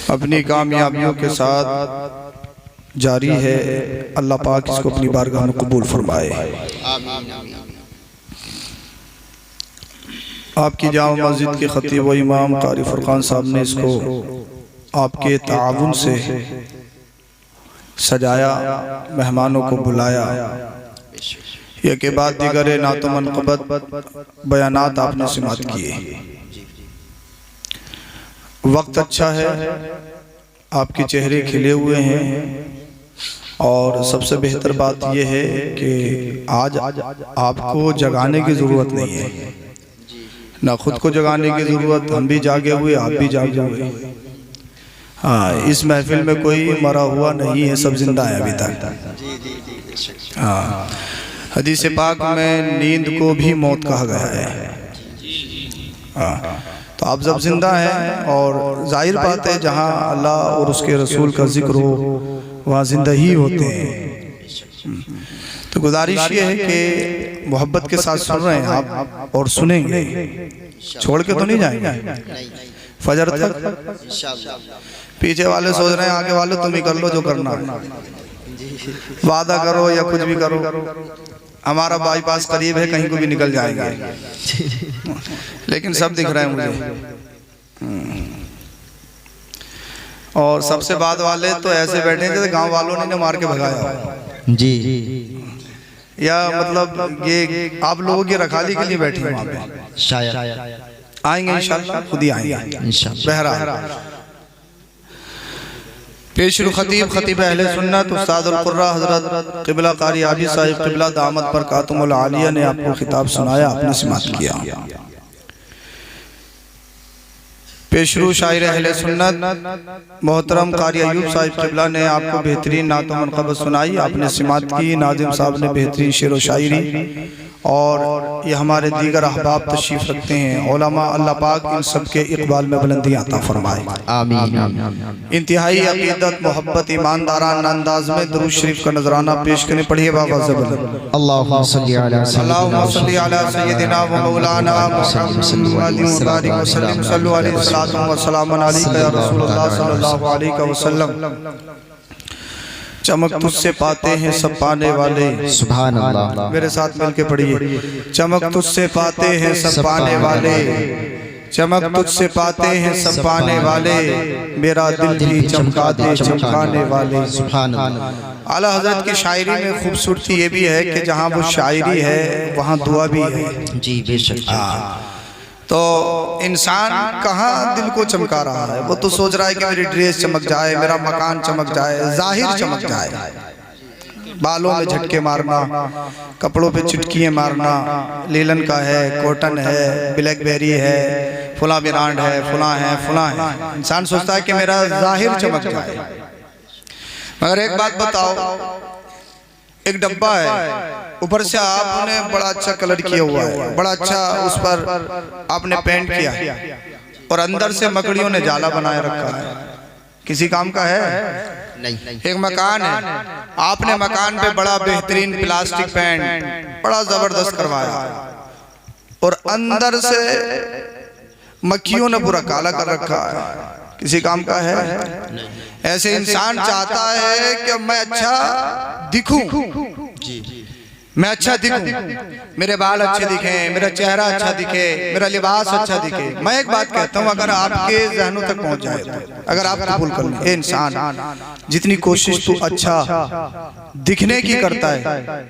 अपनी कामयाबियों के साथ जारी है। अल्लाह पाक इसको अपनी बारगाह में कबूल फरमाए। आपकी जामा मस्जिद के खतीब व इमाम कारी फुरकान साहब ने इसको आपके ताउन से सजाया, मेहमानों को बुलाया। यह के बाद दिगर नातो मनक़बत बयानात आपने समात किए। वक्त अच्छा है, आपके चेहरे खिले हुए हैं और सबसे बेहतर बात यह है कि आज आपको जगाने की ज़रूरत नहीं है, ना खुद को जगाने की ज़रूरत। हम भी जागे हुए, आप भी जागे हुए। हाँ, इस महफिल में कोई मरा हुआ नहीं है, सब जिंदा है अभी तक। हाँ, हदीस पाक में नींद को भी मौत कहा गया है। हाँ, तो आप जब जिंदा हैं और जाहिर बात है जहाँ अल्लाह और उसके रसूल का जिक्र हो वहाँ जिंदा ही होते हैं। तो गुजारिश ये है कि मोहब्बत के साथ सुन रहे हैं आप और सुनेंगे, छोड़ के तो नहीं जाएंगे फजर तक। पीछे वाले सोच रहे हैं आगे वाले तुम ही कर लो जो करना है, वादा करो या कुछ भी करो, हमारा बाईपास करीब है, कहीं को भी निकल जाएंगे। लेकिन सब दिख रहे हैं मुझे। और सबसे बाद वाले तो ऐसे बैठे हैं जैसे गांव वालों ने मार के भगाया जी, या मतलब ये आप लोगों की रखाली के लिए बैठे हैं वहाँ पे। शायद आएंगे इंशाल्लाह, खुद ही आएंगे इंशाल्लाह। बहरहाल पेशरु खतीब खतीब अहले सुन्नत उस्ताद अल कुर्रा हजरत क़िबला कारी आबी साहिब क़िबला दामत बरकातुहुल आलिया ने आपको खिताब सुनाया, आपने समाअत किया। पेशरु शायर अहले सुन्नत मोहतरम कारी अयूब साहिब क़िबला ने आपको बेहतरीन नात व मनक़बत सुनाई, आपने समाअत की। नाज़िम साहब ने बेहतरीन शेर व शायरी, और ये हमारे दीगर अहबाब तशरीफ़ रखते हैं। उलमा, अल्लाह पाक इन सब के इक़बाल में बुलंदियाँ अता फरमाए, आमीन। इंतहाई अक़ीदत, मोहब्बत, ईमानदाराना अंदाज में दुरूद शरीफ का नजराना पेश करने। पढ़िए बाबा ज़बरदस्त। अल्लाहुम्मा सल्ली अला सय्यदिना व मौलाना मुहम्मद व बारिक व सल्लिम सल्लु अलैहि व सल्लम अलैका या रसूलल्लाह सल्लल्लाहु अलैहि वसल्लम। चमक तुझसे पाते हैं सब पाने वाले, सुभान अल्लाह। मेरे साथ मिलके पढ़िए। चमक तुझसे पाते हैं सब पाने वाले, चमक तुझसे पाते हैं सब पाने वाले, मेरा दिल भी चमका दे चमकाने वाले, सुभान अल्लाह। आला हज़रत की शायरी में खूबसूरती ये भी है कि जहाँ वो शायरी है वहाँ दुआ भी है जी, बेशक। तो इंसान कहाँ दिल को चमका रहा है, वो तो सोच रहा है कि मेरी ड्रेस चमक जाए, मेरा मकान चमक जाए, जाहिर चमक जाए। बालों में झटके मारना, कपड़ों पे चुटकियाँ मारना, लीलन का है, कॉटन है, ब्लैकबेरी है, फुला ब्रांड है, फुला है, फुला है। इंसान सोचता है कि मेरा जाहिर चमक जाए। मगर एक बात बताओ, एक डब्बा है, ऊपर से आपने बड़ा अच्छा कलर किया हुआ है, बड़ा अच्छा उस पर आपने पेंट किया है, और अंदर से मकड़ियों ने जाला बनाए रखा है, किसी काम का है नहीं। एक मकान है, आपने मकान पे बड़ा बेहतरीन प्लास्टिक पेंट बड़ा जबरदस्त करवाया, और अंदर से मक्खियों ने पूरा काला कर रखा है, किसी काम का है नहीं। ऐसे इंसान चाहता है कि मैं अच्छा दिखूं, मैं अच्छा दिखूं, मेरे बाल अच्छे दिखें, मेरा चेहरा अच्छा दिखे, मेरा लिबास अच्छा दिखे। मैं एक बात कहता हूं, अगर आपके जहनों तक पहुंच जाए तो, अगर आप कबूल कर लें, इंसान जितनी कोशिश तू अच्छा दिखने की करता है,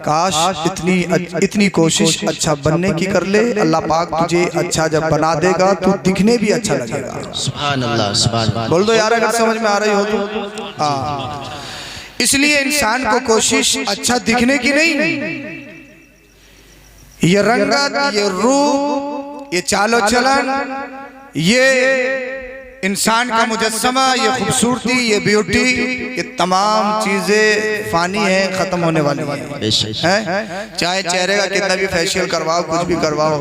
काश इतनी कोशिश अच्छा बनने की कर ले। अल्लाह पाक तुझे अच्छा जब बना देगा तो दिखने भी अच्छा लगेगा। सुभान अल्लाह, सुभान अल्लाह। बोल दो यार अगर समझ में आ रही हो तो। हाँ, इसलिए इंसान को कोशिश अच्छा दिखने की नहीं, ये रंगत, ये रूप, ये चालो चलन, ये इंसान का मुजस्समा, ये खूबसूरती, ये ब्यूटी, ये तमाम चीजें फानी है, खत्म होने वाली है। चाहे चेहरे का कितना भी फेशियल करवाओ, कुछ भी करवाओ,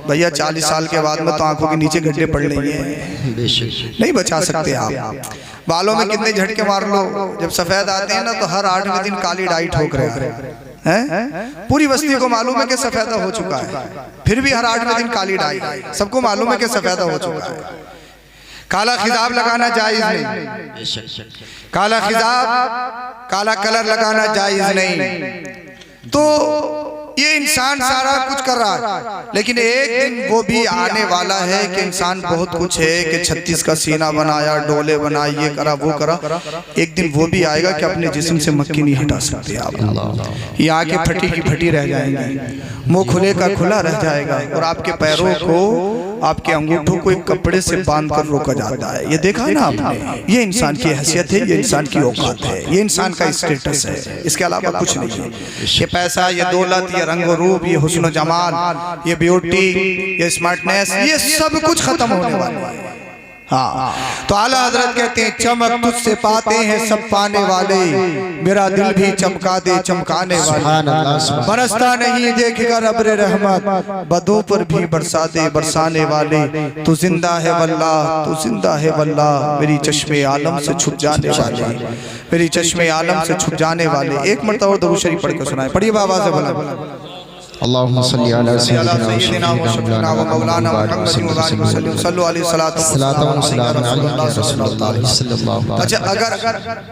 भैया 40 साल के बाद में तो आंखों के नीचे गड्ढे पड़ लेंगे, नहीं बचा सकते आप। बालों में कितने झटके मार लो, जब सफेद आते हैं ना तो हर 8वें दिन काली डाई ठोक रहे हैं। पूरी बस्ती को मालूम है कि सफेदा हो चुका है, फिर भी हर 8वें दिन काली डाई, सबको मालूम है कि सफेदा हो चुका है। काला खिजाब लगाना जायज नहीं, काला खिजाब काला कलर लगाना जायज नहीं। तो ये इंसान सारा कुछ कर रहा है, लेकिन एक दिन वो भी आने वाला है कि इंसान बहुत कुछ है कि 36 का सीना बनाया, डोले बनाए, ये करा वो करा। एक दिन वो भी आएगा कि अपने जिस्म से मक्खी नहीं हटा सकते आप। ये आंखें फटी की फटी रह जाएंगी, मुंह खुले का खुला रह जाएगा, और आपके पैरों को, आपके अंगूठों को एक कपड़े से बांध कर रोका जाता है। ये देखा ना आपने, ये इंसान की हैसियत है, ये इंसान की औकात है, ये इंसान का स्टेटस है, इसके अलावा कुछ नहीं है। ये पैसा, ये दौलत, ये रंग रूप, ये हुस्न जमाल, ये ब्यूटी, ये स्मार्टनेस, ये सब कुछ खत्म होने वाला है। हाँ, तो आला हजरत कहते हैं चमक तुझसे पाते हैं सब पाने वाले, मेरा दिल भी चमका दे चमकाने वाले। बरसता नहीं देखेगा रब्बे रहमत, बदों पर भी बरसा दे बरसाने वाले। तू जिंदा है वल्लाह, तू जिंदा है वल्लाह, मेरी चश्मे आलम से छुप जाने वाले, मेरी चश्मे आलम से छुप जाने वाले। एक मरतबा और दरूद शरीफ पढ़ के सुनाए, पढ़िए बाबा से बोला अल्लाहुम्मा सल्ली अला सय्यिदिना व मौलाना मुहम्मद व आलिहि वसल्लम सल्लल्लाहु अलैहि वसल्लम। अच्छा, अगर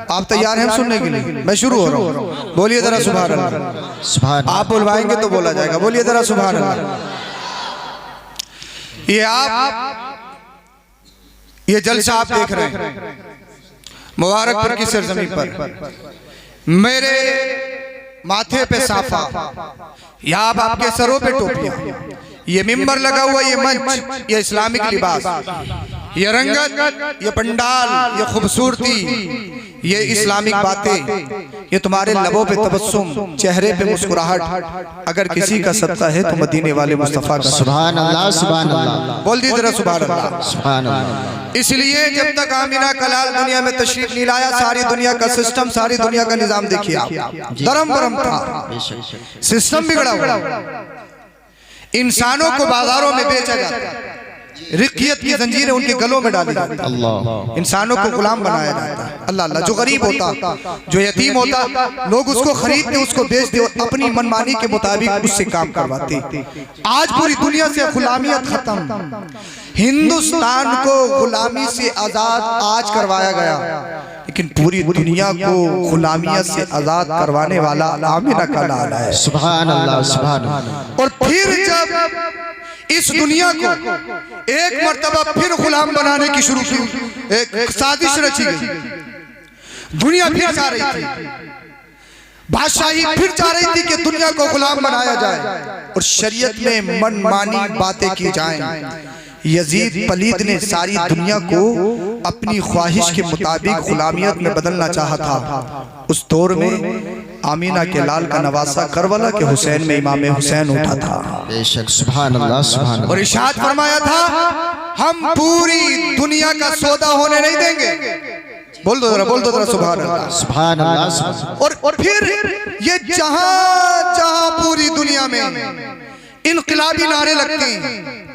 आप तैयार हैं सुनने के लिए, मैं शुरू हो रहा हूँ। बोलिए जरा सुभान अल्लाह। सुभान, आप बुलवाएंगे तो बोला जाएगा। बोलिए जरा सुभान अल्लाह। ये जलसा आप देख रहे हैं मुबारकपुर की सरजमीन पर, मेरे माथे पे साफा, यहाँ आपके सरों पे टोपियां, ये मिंबर लगा हुआ, ये मंच, ये इस्लामिक लिबास, ये रंगत, ये पंडाल, ये खूबसूरती, ये इस्लामिक बातें, ये तुम्हारे लबों पे तबस्सुम, चेहरे पे मुस्कुराहट। अगर किसी का सत्ता है तो मदीने वाले मुस्तफा का। सुभान अल्लाह, सुभान अल्लाह, बोल दी जरा सुभान अल्लाह, सुभान अल्लाह। इसलिए जब तक आमिना कलाल दुनिया में तशरीफ नहीं लाया, सारी दुनिया का सिस्टम, सारी दुनिया का निजाम देखिए आप, दरम बरम था, सिस्टम बिगड़ा हुआ। इंसानों को बाजारों में बेचा जाता, रिक्कियत की जंजीरें उनके गलों में डाली जाती, इंसानों को गुलाम बनाया जाता है। अल्लाह अल्लाह, जो गरीब होता, जो यतीम होता, लोग उसको खरीदते, उसको बेचते और अपनी मनमानी के मुताबिक उससे काम करवाते। आज पूरी दुनिया से गुलामियत खत्म, हिंदुस्तान को गुलामी से आजाद आज करवाया गया, लेकिन पूरी दुनिया को गुलामियत से आजाद करवाने वाला आमिना का लाल है। सुभान अल्लाह, सुभान अल्लाह। और फिर जब इस दुनिया को एक मर्तबा फिर गुलाम बनाने की शुरू की, एक साजिश रची गई, दुनिया फिर चाह रही थी, बादशाही फिर चाह रही थी कि दुनिया को गुलाम बनाया जाए और शरीयत में मनमानी बातें की जाएं। यजीद पलीद ने सारी दुनिया को अपनी ख्वाहिश के मुताबिक गुलामियत में बदलना चाहा था। उस दौर में आमीना के लाल का नवासा करबला के हुसैन में इमाम हुसैन उठा था। बेशक, सुभान अल्लाह, सुभान अल्लाह। और इरशाद फरमाया था, हम पूरी दुनिया का सौदा होने नहीं देंगे। बोल दो जरा, बोल दो जरा सुभान अल्लाह, सुभान अल्लाह। और फिर ये जहां जहां पूरी दुनिया में इनकलाबी नारे लगते हैं,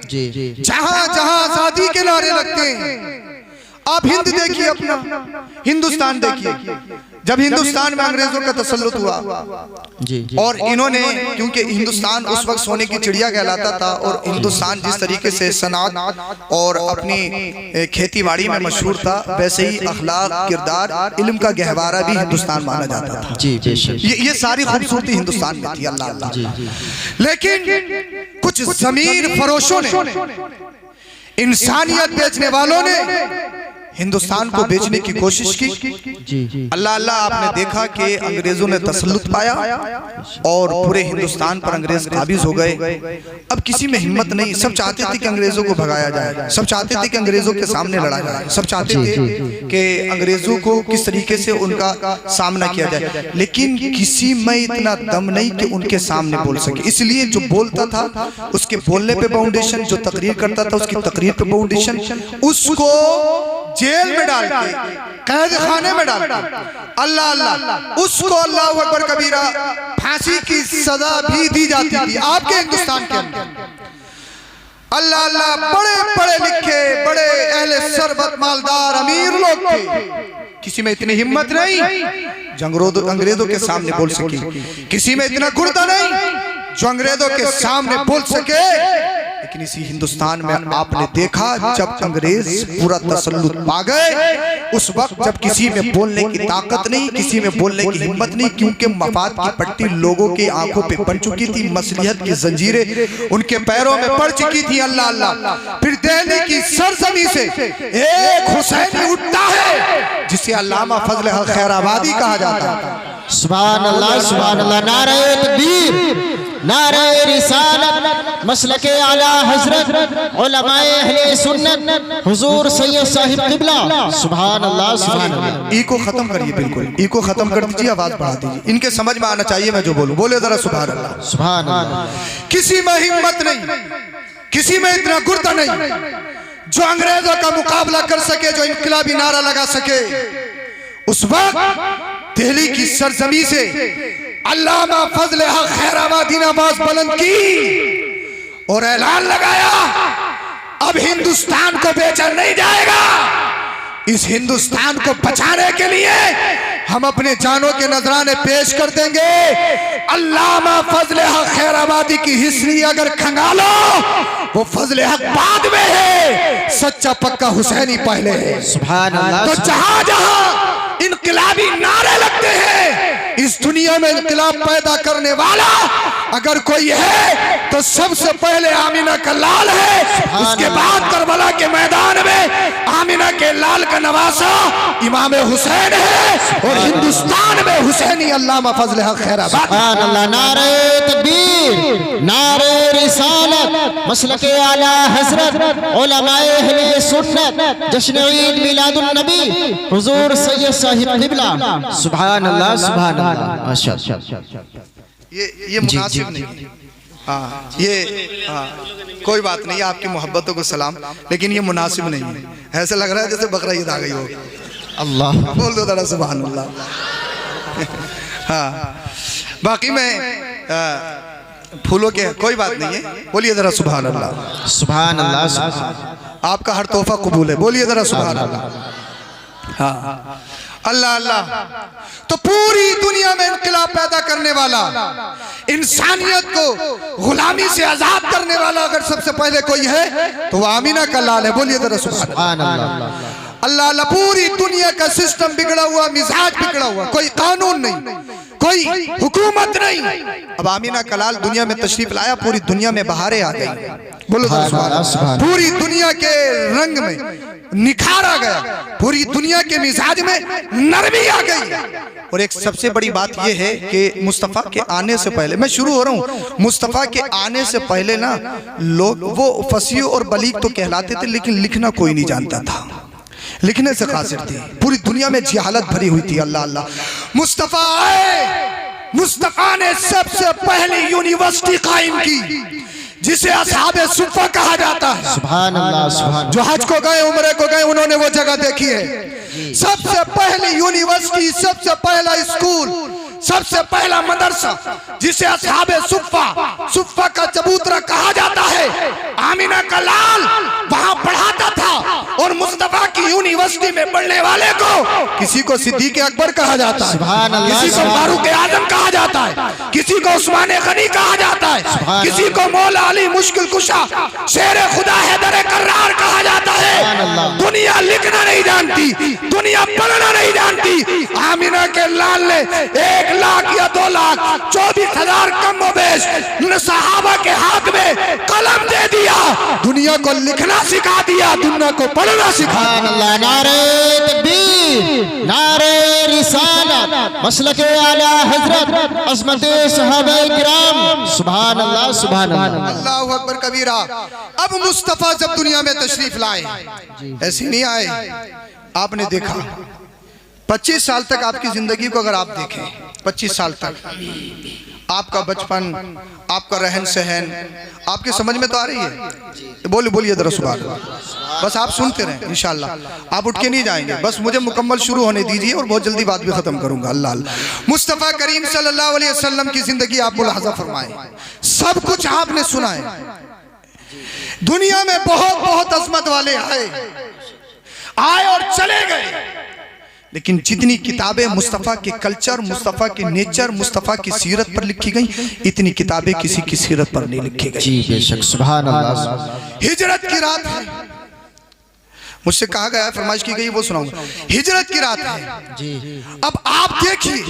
जहां जहां आजादी के नारे लगते हैं, आप हिंद देखिए, अपना हिंदुस्तान देखिए। जब हिंदुस्तान में अंग्रेजों का तसल्लुत हुआ और इन्होंने, क्योंकि हिंदुस्तान उस वक्त सोने की चिड़िया कहलाता था और हिंदुस्तान जिस तरीके से सनात और अपनी खेती बाड़ी में मशहूर था, वैसे ही अखलाक, किरदार, इल्म का गहवारा भी हिंदुस्तान माना जाता था। ये सारी खूबसूरती हिंदुस्तान में थी। अल्लाह अल्लाह। लेकिन कुछ ज़मीर फरोशों ने, इंसानियत बेचने वालों ने हिंदुस्तान को बेचने की कोशिश की। अल्लाह अल्लाह, आपने देखा कि अंग्रेजों ने तसल्लुत पाया और पूरे हिंदुस्तान पर अंग्रेज काबिज हो गए। अब किसी में हिम्मत नहीं, सब चाहते थे कि अंग्रेजों को भगाया जाए, सब चाहते थे कि अंग्रेजों के सामने लड़ा जाए, सब चाहते थे कि अंग्रेजों को किस तरीके से उनका सामना किया जाए, लेकिन किसी में इतना दम नहीं कि उनके सामने बोल सके। इसलिए जो बोलता था उसके बोलने पे फाउंडेशन, जो तकरीर करता था उसकी तकरीर पे फाउंडेशन, उसको जेल में डाल के, कैद खाने में डाल के, अल्लाह अल्लाह, उसको अल्लाह अकबर कबीरा फांसी की सजा भी दी जाती थी आपके हिंदुस्तान के अंदर। अल्लाह अल्लाह, बड़े पढ़े लिखे, बड़े अहले सरबत, मालदार, अमीर लोग थे, किसी में इतनी हिम्मत नहीं जो अंग्रेजों के सामने बोल सके, किसी में इतना गुर्दा नहीं जो अंग्रेजों के सामने बोल सके। लेकिन इसी हिंदुस्तान में आपने देखा जब अंग्रेज पूरा तसल्लुत पा गए, उस वक्त जब किसी में बोलने की ताकत नहीं, किसी में बोलने की हिम्मत नहीं, क्योंकि मफाद की पट्टी लोगों की आंखों पे बन चुकी थी, मसलिहत की जंजीरें उनके पैरों में पड़ चुकी थी। अल्लाह अल्लाह, फिर दिल्ली की सरजमी से एक हुसैनी उठता है जिसे अल्लामा फजल हक खैराबादी कहा जाता है। सुभान अल्लाह, सुभान अल्लाह। नारे तकबीर, नारे रिसालत, मसलके आला हजरत उलमाए अहले सुन्नत हुजूर सैयद साहिब किबला। सुभान अल्लाह, सुभान अल्लाह। ई को खत्म करिए, बिल्कुल ई को खत्म कर दीजिए, आवाज बढ़ा दीजिए, इनके समझ में आना चाहिए मैं जो बोलूं। बोले जरा सुभान अल्लाह, सुभान अल्लाह। किसी में हिम्मत नहीं, किसी में इतना गुर्दा नहीं जो अंग्रेजों का मुकाबला कर सके, जो इनकलाबी नारा लगा सके। उस वक्त दिल्ली की सरजमी से अल्लामा फजल हक खैराबादी ने आवाज बुलंद की और ऐलान लगाया, अब हिंदुस्तान को बेचा नहीं जाएगा। इस हिंदुस्तान को बचाने के लिए हम अपने जानों के नजराने पेश कर देंगे। अल्लामा फजल हक खैराबादी की हिस्ट्री अगर खंगालो, वो फजल हक बाद में है, सच्चा पक्का हुसैनी पहले है। सुभान अल्लाह। तो जहां जहां इनकलाबी नारे लगते हैं, इस दुनिया में इनकलाब पैदा करने वाला अगर कोई है तो सबसे पहले आमिना का लाल है, उसके बाद करबला के मैदान में आमिना के लाल का नवासा इमाम हुसैन है, और हिंदुस्तान में हुसैनी अल्लामा फजल हक खैराबादी। सुभान अल्लाह। नारे तकबीर, नारे रिसालत, मसलके आला हजरत उलमाए अहले सुन्नत, जश्न ईद मिलादुन नबी हुजूर सैयद साहिब किबला। सुभान अल्लाह, सुभान अल्लाह। माशाअल्लाह। ये मुनासिब नहीं। हाँ, ये कोई बात नहीं, आपकी मोहब्बतों को सलाम, लेकिन ये मुनासिब नहीं है। ऐसा लग रहा है जैसे बकरा ईद आ गई हो। अल्लाह बोल दो जरा सुभान अल्लाह। हाँ, बाकी में फूलों के कोई बात नहीं है, बोलिए जरा सुभान अल्लाह। सुभान अल्लाह। आपका हर तोहफा कबूल है, बोलिए जरा सुभान अल्लाह। हाँ, अल्लाह अल्लाह। तो पूरी दुनिया में इनकलाब पैदा करने वाला, इंसानियत को गुलामी से आजाद करने वाला अगर सबसे पहले कोई है तो वो आमीना का लाल है। बोलिए जरा सुभान अल्लाह। अल्लाह अल्लाह। पूरी दुनिया का सिस्टम बिगड़ा हुआ, मिजाज बिगड़ा हुआ, कोई कानून नहीं, कोई हुकूमत नहीं। अब आमीना का लाल दुनिया में तशरीफ लाया, पूरी दुनिया में बहारें आ गई। बोलो सुभान अल्लाह। पूरी दुनिया के रंग में निखार आ गया, पूरी दुनिया के मिजाज में नरमी आ गई। और एक सबसे बड़ी बात यह है कि मुस्तफ़ा के आने से पहले, मैं शुरू हो रहा हूँ, मुस्तफ़ा के आने से पहले ना लोग वो फसीह और बलीग तो कहलाते थे, लेकिन लिखना कोई नहीं जानता था, लिखने से कासिर थे। पूरी दुनिया में जिहालत भरी हुई थी। अल्लाह अल्लाह। मुस्तफ़ा आए, मुस्तफ़ा ने सबसे पहली यूनिवर्सिटी कायम की जिसे असहाबे सुफ़ा कहा जाता है। सुभान अल्लाह, सुभान। जो हज को गए, उम्रे को गए, उन्होंने वो जगह देखी है। सबसे पहली यूनिवर्सिटी, सबसे पहला स्कूल, सबसे पहला मदरसा जिसे असहाबे सुफ़ा का चबूतरा कहा जाता है, आमिना का लाल वहां पढ़ाता था। और मुस्तफ़ा की यूनिवर्सिटी में पढ़ने वाले को किसी को सिद्दीक़ अकबर कहा जाता है, किसी को फारूक आज़म कहा जाता है, किसी को उस्मान गनी कहा जाता है, किसी को मौला अली मुश्किल कुशा शेर खुदा हैदर कर्रार कहा जाता है। दुनिया लिखना नहीं जानती, दुनिया पढ़ना नहीं जानती। आमिना के लाल ने 1 लाख या 2 लाख 24,000 कम बेश सहाबा के हाथ में कलम दे दिया, दुनिया को लिखना सिखा दिया, दुनिया को पढ़ना सिखा दिया। नारे तकबीर, नारे रिसालत, मसलके आला हजरत अज़मते सहाबा किराम। सुभान अल्लाह, सुभान अल्लाह। अल्लाहु अकबर कबीरा। अब मुस्तफ़ा जब दुनिया में तशरीफ लाए, ऐसे नहीं आए। आपने देखा 25 साल तक आपकी जिंदगी को अगर आप देखें, 25 साल तक आपका बचपन, आपका रहन सहन आपके समझ में तो आ रही है। बोलिए जरा सुभान अल्लाह। बस आप सुनते रहें, इंशाअल्लाह आप उठ के नहीं जाएंगे। बस मुझे मुकम्मल शुरू होने दीजिए और बहुत जल्दी बात भी खत्म करूंगा। अल्लाह अल्लाह। मुस्तफ़ा करीम सल्लल्लाहु अलैहि वसल्लम की जिंदगी आप मुलाहजा फरमाएं, सब कुछ आपने सुना है। दुनिया में बहुत बहुत अजमत वाले आए और चले गए, लेकिन जितनी किताबें मुस्तफ़ा के कल्चर, मुस्तफ़ा के नेचर, मुस्तफ़ा की सीरत पर लिखी गई, इतनी किताबें किसी की सीरत पर नहीं लिखी गई। जी बेशक, सुभान अल्लाह। हिजरत की रात है, मुझसे कहा गया, फरमाइश की गई, वो सुनाऊंगा। हिजरत की रात है जी। अब आप देखिए,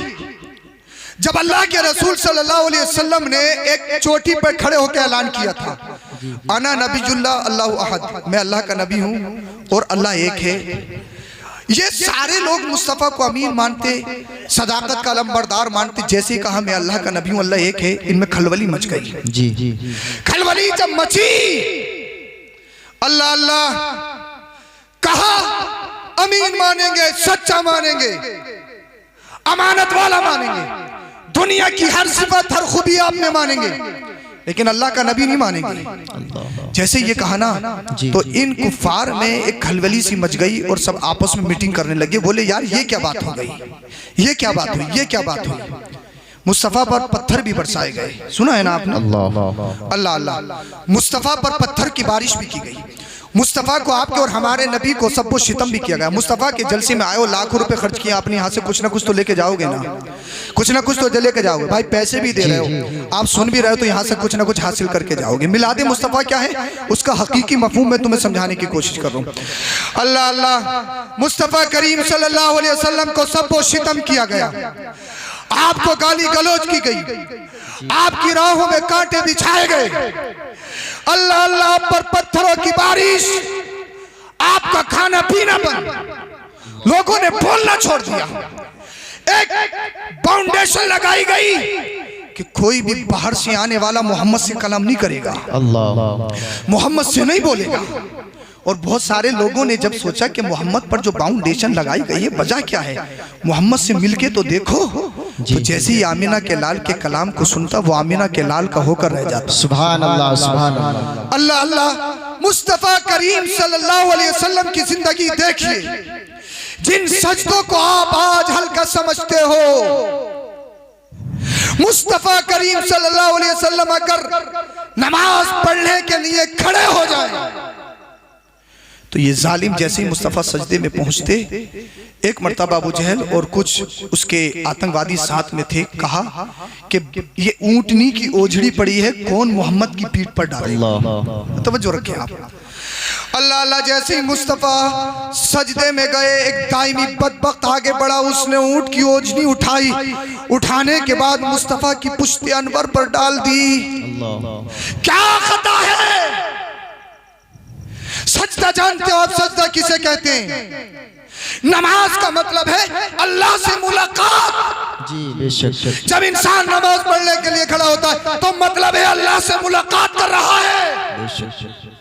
जब अल्लाह के रसूल सल्लल्लाहु अलैहि वसल्लम ने एक चोटी पर खड़े होकर ऐलान किया था, अना नबीजुल्लाह अल्लाहु अहद, मैं अल्लाह का नबी हूं और अल्लाह एक है। ये सारे लोग मुस्तफ़ा को अमीन मानते, सदाकत का अलमबरदार मानते। जैसे ही कहा मैं अल्लाह का नबी हूं, अल्लाह एक है, इनमें खलबली मच गई। जी जी। खलबली जब मची, अल्लाह अल्लाह कहा, अमीन मानेंगे, सच्चा मानेंगे, अमानत वाला मानेंगे, दुनिया की हर सिफत हर खूबी आप में मानेंगे, लेकिन अल्लाह का नबी नहीं मानेंगे। जैसे ये कहा ना, तो इन कुफार में एक खलबली सी मच गई और सब आपस में मीटिंग करने लगे। बोले यार ये क्या बात हो गई, ये क्या बात हुई, ये क्या बात हुई। मुस्तफ़ा पर पत्थर भी बरसाए गए, सुना है ना आपने? अल्लाह अल्लाह। मुस्तफ़ा पर पत्थर की बारिश भी की गई। मुस्तफ़ा को, आपके और हमारे नबी को सबको शितम भी किया गया। मुस्तफ़ा के जलसे में आए हो, लाखों रुपए खर्च किए, अपने यहाँ से कुछ ना कुछ तो लेके जाओगे ना, कुछ ना कुछ तो लेके जाओगे। भाई पैसे भी दे रहे हो, आप सुन भी रहे हो, तो यहाँ से कुछ ना कुछ हासिल करके जाओगे। मिलाद मुस्तफ़ा क्या है, उसका हकीकी मफहूम मैं तुम्हें समझाने की कोशिश कर रहा हूँ। अल्लाह अल्लाह। मुस्तफ़ा करीम सल्लल्लाहु अलैहि वसल्लम को सबको शितम किया गया, आपको गाली गलौज की गई, आपकी राहों में कांटे बिछाए गए। अल्लाह अल्लाह पर पत्थरों की बारिश, आपका खाना पीना बंद, लोगों ने बोलना छोड़ दिया। एक फाउंडेशन लगाई गई कि कोई भी बाहर से आने वाला मोहम्मद से कलाम नहीं करेगा, अल्लाह मोहम्मद से नहीं बोलेगा। और बहुत सारे लोगों ने जब सोचा कि मोहम्मद पर जो फाउंडेशन लगाई गई है, वजह क्या है, मोहम्मद से मिलके तो देखो, तो जैसे ही आमिना के लाल के कलाम को सुनता, वो आमिना के लाल का होकर रह जाता। सुभान अल्लाह, सुभान अल्लाह। अल्लाह अल्लाह। मुस्तफ़ा करीम सल्लल्लाहु अलैहि वसल्लम की जिंदगी देखिए, जिन सजदों को आप आज हल्का समझते हो, मुस्तफ़ा करीम सल्लल्लाहु अलैहि वसल्लम अगर नमाज पढ़ने के लिए खड़े हो जाए, तो ये जालिम जैसे ही मुस्तफ़ा सजदे में पहुंचते, एक मर्तबा अबू जहल और कुछ उसके आतंकवादी साथ में थे, कहा कि ये ऊंटनी की ओझड़ी पड़ी है, कौन मोहम्मद की पीठ पर डालेगा। तवज्जो रखें आप। अल्लाह अल्लाह। जैसे ही मुस्तफ़ा सजदे में गए, एक दाइमी बदबख्त आगे बढ़ा, उसने ऊंट की ओझड़ी उठाई, उठाने के बाद मुस्तफ़ा की पुश्ते अनवर पर डाल दी। क्या खता है? सजदा जानते हो आप, सजदा किसे कहते हैं? नमाज का मतलब है अल्लाह से मुलाकात। जी बेशक। जब इंसान नमाज पढ़ने के लिए खड़ा होता है, तो मतलब है अल्लाह से मुलाकात कर रहा है। बेशक।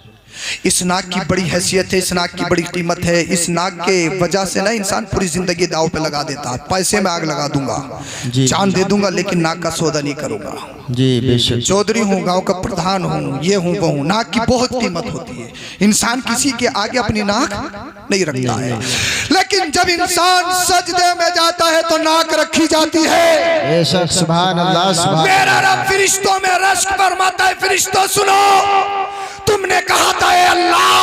इस नाक की बड़ी हैसियत है, इस नाक की बड़ी कीमत है। इस नाक के वजह से ना इंसान पूरी जिंदगी दाव पे लगा देता है। पैसे में आग लगा दूंगा, जान दे दूंगा, लेकिन नाक का सौदा नहीं करूंगा। जी बेशक। चौधरी हूँ, गांव का प्रधान हूँ, ये हूँ वो हूँ। नाक की बहुत कीमत होती है। इंसान किसी के आगे अपनी नाक नहीं रखता है, लेकिन जब इंसान सजदे में जाता है तो नाक रखी जाती है। बेशक। सुभान अल्लाह, सुभान। मेरा रब फरिश्तों में रश्क फरमाता है, फरिश्तों सुनो, तुमने कहा था ए अल्लाह,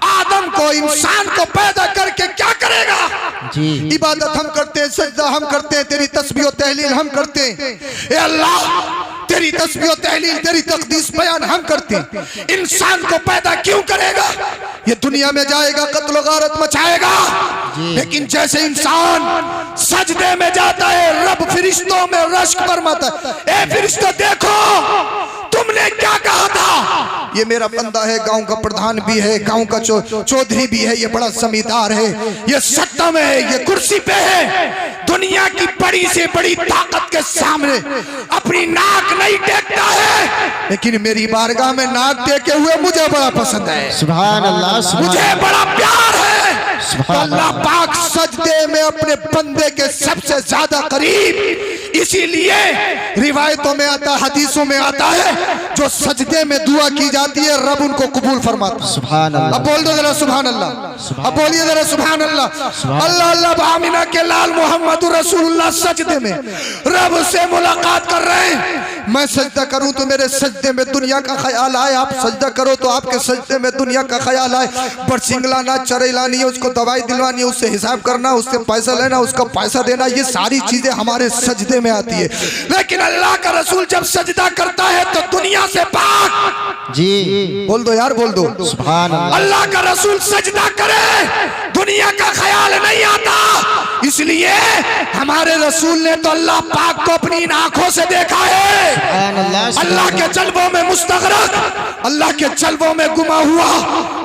आदम को, इंसान को पैदा करके क्या करेगा? जी। इबादत हम करते हैं, सजदा हम करते हैं, तेरी तस्बीह और तहलील हम करते हैं। ए अल्लाह, तेरी तस्बीह और तहलील, तेरी तकदीस बयान हम करते हैं। इंसान को पैदा क्यों करेगा? ये दुनिया में जाएगा, कत्ल गारत मचाएगा, लेकिन जैसे इंसान सजदे में जाता है, रब फरिश्तों में रश्क फरमाता है, ए फरिश्तों देखो, तुमने क्या कहा था? ये मेरा बंदा है, गांव का प्रधान भी है, गांव का चौधरी भी है, ये बड़ा जमींदार है, ये सत्ता में है, ये कुर्सी पे है। दुनिया की बड़ी से बड़ी ताकत के सामने अपनी नाक नहीं टेकता है, लेकिन मेरी बारगाह में नाक टेके हुए मुझे बड़ा पसंद है। सुभान अल्लाह, मुझे बड़ा प्यार है। तो अल्लाह पाक सजदे में अपने बंदे के सबसे ज्यादा करीब इसीलिए रिवायतों में आता, हदीसों में आता है, जो सजदे में दुआ की जाती है रब उनको कबूल फरमाता है। सुभान अल्लाह। अब बोल दो जरा सुभान अल्लाह, अब बोलिए जरा सुभान अल्लाह। अल्लाह अल्लाह बामिना के लाल मोहम्मद रसूलुल्लाह सजदे में रब से मुलाकात कर रहे हैं। मैं सजदा करूं तो मेरे सजदे में दुनिया का ख्याल आए, आप सजदा करो तो आपके सजदे में दुनिया का ख्याल आए। बरसिंगला ना, चरेला नहीं है, उसको दवाई दिलवानी है, उससे हिसाब करना, उससे पैसा लेना, उसका पैसा देना, ये सारी चीजें हमारे सजदे में आती है। लेकिन अल्लाह का रसूल जब सजदा करता है तो दुनिया से पाक। जी बोल दो यार, बोल दो सुभान अल्लाह। अल्लाह का रसूल सजदा करे दुनिया का ख्याल नहीं आता। इसलिए हमारे रसूल ने तो अल्लाह पाक को अपनी इन आंखों से देखा है। अल्लाह के जल्वों में मुस्तगरक, अल्लाह के जल्वों में गुमा हुआ।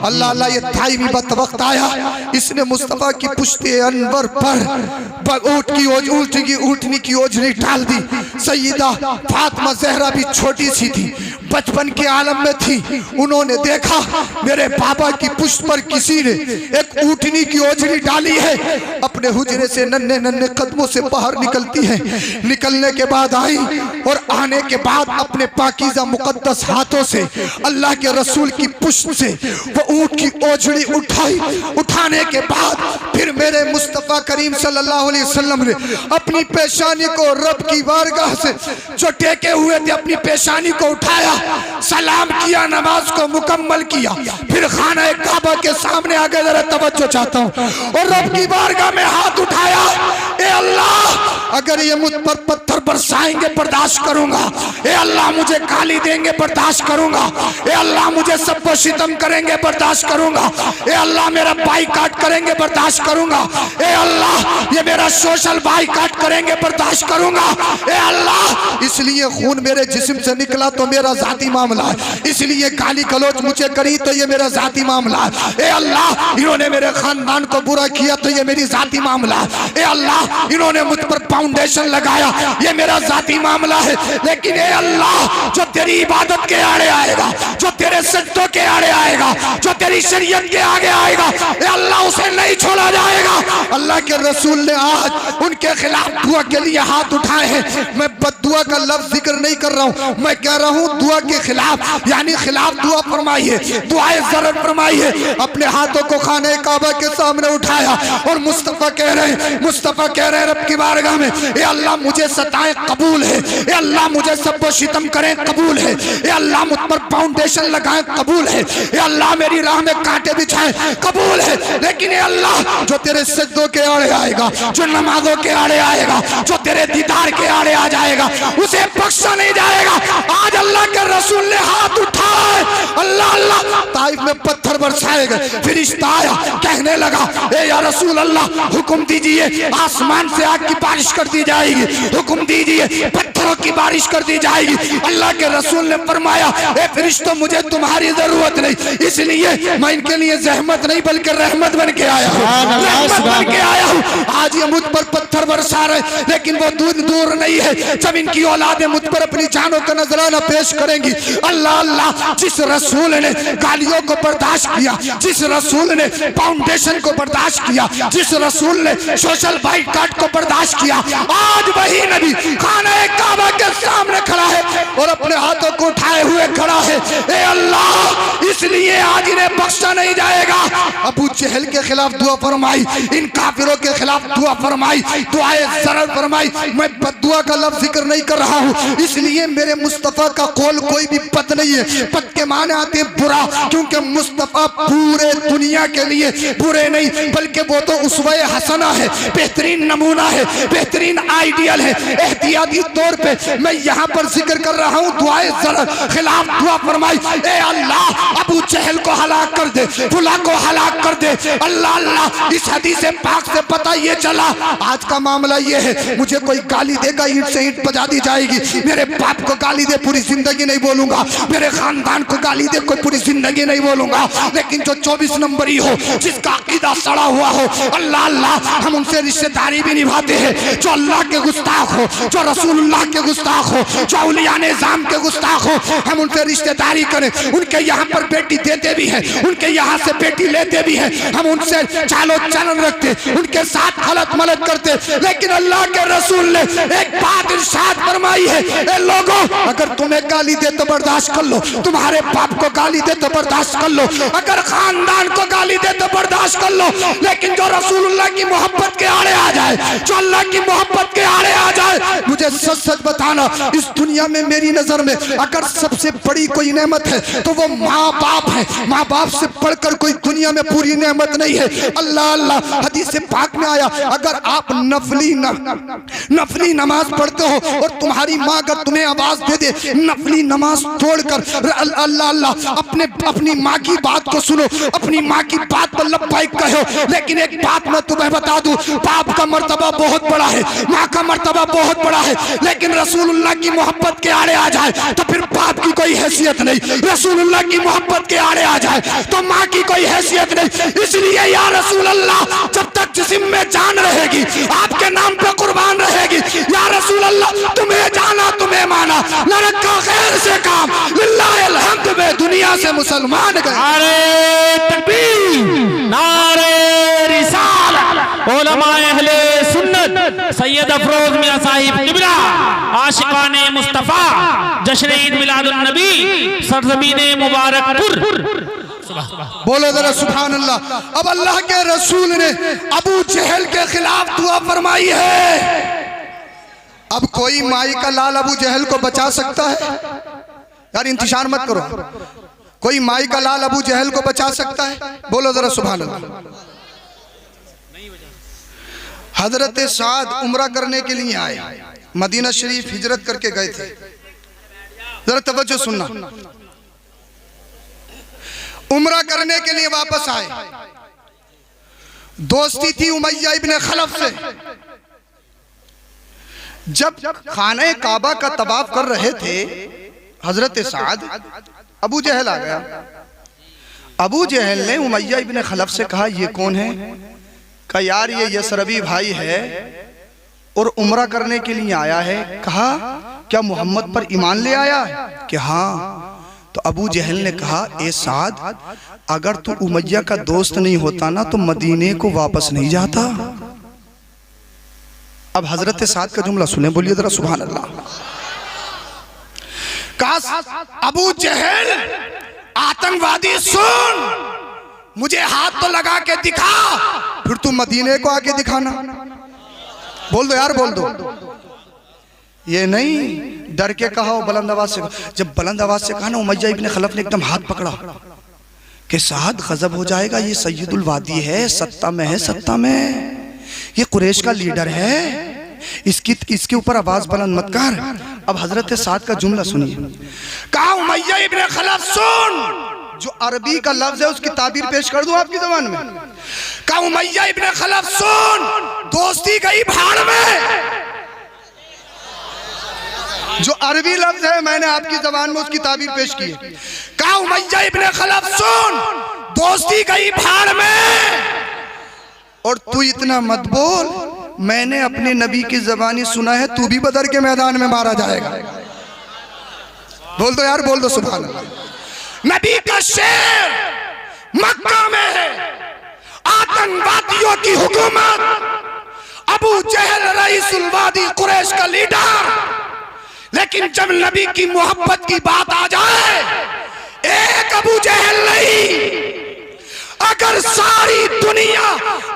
अल्लाह अल्लाह ये दाइमी वक्त आया, इसने मुस्तफा की पुश्ते अनवर पर ऊँटनी की ओझनी डाल दी। सैयदा फातिमा ज़हरा भी छोटी सी थी, बचपन के आलम में थी। उन्होंने देखा मेरे बाबा की पुश्त पर किसी ने एक ऊँटनी की ओझनी डाली है। अपने हुजरे से नन्हे नन्हे कदमों से बाहर निकलती है। निकलने के बाद आई और आने के बाद अपने पाकीज़ा मुकद्दस हाथों से अल्लाह के रसूल की पुश्त से वो ऊँट की ओझड़ी उठाई। उठाने के बाद फिर मेरे मुस्तफ़ा करीम सल्लल्लाहु अलैहि वसल्लम ने अपनी पेशानी को रब की बारगाह से जो टेके हुए थे अपनी पेशानी को उठाया, सलाम किया, नमाज को मुकम्मल किया। फिर खाना काबा के सामने आगे जरा तवज्जो चाहता हूँ, और रब की बारगाह में हाथ उठाया। ए अल्लाह, अगर ये मुझ पर पत्थर बरसाएंगे बर्दाश्त करूंगा। ए अल्लाह, मुझे गाली देंगे बर्दाश्त करूंगा। ए अल्लाह, मुझे सबको सितम करेंगे बर्दाश्त करूंगा। ए अल्लाह, मेरा बाइकाट करेंगे बर्दाश्त करूंगा। ए अल्लाह, ये मेरा सोशल बाइकाट करेंगे बर्दाश्त करूंगा। ए अल्लाह, इसलिए खून मेरे जिस्म से निकला तो मेरा जाती मामला है, इसलिए गाली गलौज मुझे करी तो ये मेरा जाती मामला है। ए अल्लाह, इन्होंने मेरे खानदान को बुरा किया तो ये मेरी जाती मामला है। ए अल्लाह, इन्होंने मुझ पर फाउंडेशन लगाया, ये मेरा जाती मामला है। लेकिन ए अल्लाह, जो तेरी इबादत के आड़े आएगा, जो तेरे सज्जों के आड़े आएगा, जो तेरी शरीयत के आगे आएगा, ए अल्लाह, उसे नहीं छोड़ा जाएगा। अल्लाह के रसूल ने आज उनके खिलाफ दुआ के लिए हाथ उठाए हैं। मैं बद्दुआ का लफ्ज जिक्र नहीं कर रहा हूँ, मैं कह रहा हूँ दुआ के खिलाफ, यानी खिलाफ दुआ फरमाइए, दुआए ज़रर फरमाइए। अपने हाथों को खाने काबा के सामने उठाया और मुस्तफ़ा कह रहे हैं रब की बारगाह में, ए अल्लाह, मुझे सताएं कबूल है। ए अल्लाह, मुझे सबको सितम करें कबूल है। ए अल्लाह, मुझ पर फाउंडेशन लगाएं कबूल है। ए अल्लाह, मेरी राह में कांटे बिछाएं कबूल है। लेकिन ए अल्लाह, जो तेरे सज्दों के आड़े आएगा, जो नमाजों के आड़े आएगा, जो तेरे दीदार के आड़े आ जाएगा, उसे बख्शा नहीं जाएगा। आज अल्लाह के रसूल ने हाथ उठाए, अल्लाह अल्लाह, ताइफ में पत्थर बरसाए गए। फरिश्ता आया, कहने लगा, ए या रसूल अल्लाह, हुक्म दीजिए, आसमान से आग की बारिश कर दी जाएगी। हुक्म दीजिए, पत्थरों की बारिश कर दी जाएगी। अल्लाह के रसूल ने फरमाया, ए फरिश्तों, मुझे तुम्हारी जरूरत नहीं, इसलिए मैं इनके लिए जहमत नहीं बल्कि रहमत बन के आया हूँ, रहमत बन के आया हूँ। आज ये मुझ पर पत्थर बरसा रहे, लेकिन वो दूर नहीं है जब इनकी औलादें मुझ पर अपनी जानों का नजराना पेश करेंगी। अल्लाह अल्लाह, जिस रसूल ने गालियों को बर्दाश्त किया, जिस रसूल ने फाउंडेशन को बर्दाश्त किया, जिस रसूल ने सोशल बाइकाट को बर्दाश्त किया, आज वही नबी खाना काबा के सामने खड़ा है और अपने हाथों को उठाए हुए खड़ा है। ए अल्लाह, इसलिए आज इन्हें बख्शा नहीं जाएगा। अबू जहल के खिलाफ दुआ फरमाई, इन काफिरों के खिलाफ दुआ फरमाई, दुआए ज़रर फरमाई। मैं बद्दुआ का लफ्ज़ जिक्र नहीं कर रहा हूँ, इसलिए मेरे मुस्तफ़ा का कौल कोई भी पद नहीं है। पद के माने आते बुरा, क्योंकि मुस्तफ़ा पूरे दुनिया के लिए बुरे नहीं, बल्कि वो तो उसवे हसना है, बेहतरीन नमूना है, बेहतरीन आइडियल है। एहतियाती तौर पे मैं यहाँ पर जिक्र कर रहा हूँ, दुआए ज़रर खिलाफ दुआ फरमाई। ए अल्लाह, अबू जहल को हलाक कर दे, फुला को हलाक कर दे। अल्लाह अल्लाह, इस हदीस पाक से पता ये चला, आज का मामला ये है, मुझे कोई गाली देगा ईंट से ईंट बजा दी जाएगी। मेरे बाप को गाली दे, पूरी जिंदगी नहीं बोलूंगा। मेरे खानदान को गाली दे, कोई पूरी जिंदगी नहीं बोलूंगा। लेकिन जो 24 नंबरी हो, जिसका अकीदा सड़ा हुआ हो, अल्लाह अल्लाह, हम उनसे रिश्तेदारी भी निभाते हैं। जो अल्लाह के गुस्ताख हो, जो रसूलुल्लाह के गुस्ताख हो, जो औलिया निज़ाम के गुस्ताख हो, हम उनसे रिश्तेदारी करें। उनके यहाँ पर बेटी देते भी हैं, उनके यहाँ से बेटी लेते भी हैं। हम उनसे चालो चलन रखते, उनके साथ गलत मदद करते, लेकिन अल्लाह के रसूल ने एक बात इरशाद फरमाई है, ए लोगों, अगर तुम्हें गाली दे तो बर्दाश्त कर लो, तुम्हारे बाप को गाली दे तो बर्दाश्त कर लो, अगर खानदान को गाली दे तो बर्दाश्त कर लो, लेकिन जो रसूलुल्लाह की मोहब्बत के आड़े आ जाए, जो अल्लाह की मोहब्बत के आड़े आ जाए, मुझे सच सच बताना, इस दुनिया में मेरी नजर में अगर सबसे बड़ी कोई नेमत है तो वो माँ बाप है। माँ बाप से बढ़कर कोई दुनिया में पूरी नेमत नहीं है। अल्लाह अल्लाह हदीस पाक में आया, अगर आप नफली नमाज पढ़ते हो और तुम्हारी माँ अगर तुम्हें आवाज दे दे, नफली नमाज तोड़कर अल्लाह अल्लाह अपनी माँ की बात को सुनो, अपनी माँ की बात पर लब्बैक कहो। लेकिन एक बात मैं तुम्हें बता दूं, बाप का मर्तबा बहुत बड़ा है, माँ का मर्तबा बहुत बड़ा है, लेकिन रसूलुल्लाह की मोहब्बत के आड़े आ जाए तो फिर बाप की कोई हैसियत नहीं, रसूलुल्लाह की मोहब्बत के आड़े आ जाए तो माँ की कोई हैसियत नहीं। इसलिए या रसूल अल्लाह, जब तक जिस्म में जान रहेगी आपके नाम पे कुर्बान रहेगी। या रसूल अल्लाह, तुम्हें जाना तुम्हें माना, न रखा खैर से काम, लिल्लाहिल हम्द में दुनिया से मुसलमान गए। नारे तकबीर, नारे रिसालत, उलमाए अहले सुन्नत सैयद अफरोज मियां साहिब किबला, आशिकाने मुस्तफा, जश्न ईद मिलादुन नबी, सरजमीने मुबारकपुर। बोलो जरा सुभान अल्लाह। अब अल्लाह के रसूल ने अबू जहल के खिलाफ दुआ फरमाई है। अब कोई माई का लाल अबू जहल को बचा सकता है? यार इंतजार मत करो, कोई माई का लाल अबू जहल को बचा सकता है? बोलो जरा सुभान अल्लाह। हजरत साद उम्रा करने के लिए आए, मदीना शरीफ हिजरत करके गए थे। जरा तवज्जो सुनना, उम्रा करने के लिए वापस आए, दोस्ती थी उमैया इब्ने खलफ से। जब खाने काबा का तवाफ कर रहे थे हजरत साद, अबू जहल आ गया। अबू जहल ने उमैया इब्ने खलफ से कहा, ये कौन है? कहा यार ये यसरबी भाई है और उम्रा करने के लिए आया है। कहा क्या मोहम्मद पर ईमान ले आया है? कि हाँ। तो अबू जहल ने कहा, ए साद, अगर तू उमैया का दोस्त नहीं होता ना तो मदीने को वापस नहीं जाता। अब हजरत साद का जुमला सुने, बोलिए जरा सुभान अल्लाह। कहा अबू जहल आतंकवादी, सुन, मुझे हाथ तो लगा के दिखा, फिर तू मदीने को आके दिखाना। बोल दो यार, बोल दो। ये नहीं डर के कहा, बुलंद आवाज से। जब बुलंद आवाज से कहा ना, उमैया इब्ने खलफ ने एकदम हाथ पकड़ा कि साद गजब हो जाएगा, ये सैयदुल वादी है, सत्ता में है, सत्ता में, ये कुरैश का लीडर है, इसके ऊपर आवाज बुलंद मत कर। अब हजरत साद का जुमला सुनिए। कहा उमैया इब्ने खलफ, सुन, जो अरबी का लफ्ज है उसकी ताबीर पेश कर दूं आपकी जबान में। कहा उमैया इब्ने खलफ, सुन, दोस्ती गई भाड़ में। जो अरबी लफ्ज है मैंने आपकी जबान में उसकी ताबीर पेश की है। कहा उमैया इब्ने खलफ, सुन, दोस्ती गई भाड़ में, और तू इतना मत बोल, मैंने अपने नबी की जबानी सुना है, तू भी बदर के मैदान में मारा जाएगा। बोल दो यार, बोल दो सुभान अल्लाह। नबी का शेर मक्का में है, आतंकवादियों की हुकूमत, अबू जहल रईसुल वादी, कुरैश का लीडर। लेकिन जब नबी की मोहब्बत की बात आ जाए, एक अबू जहल नहीं, अगर सारी दुनिया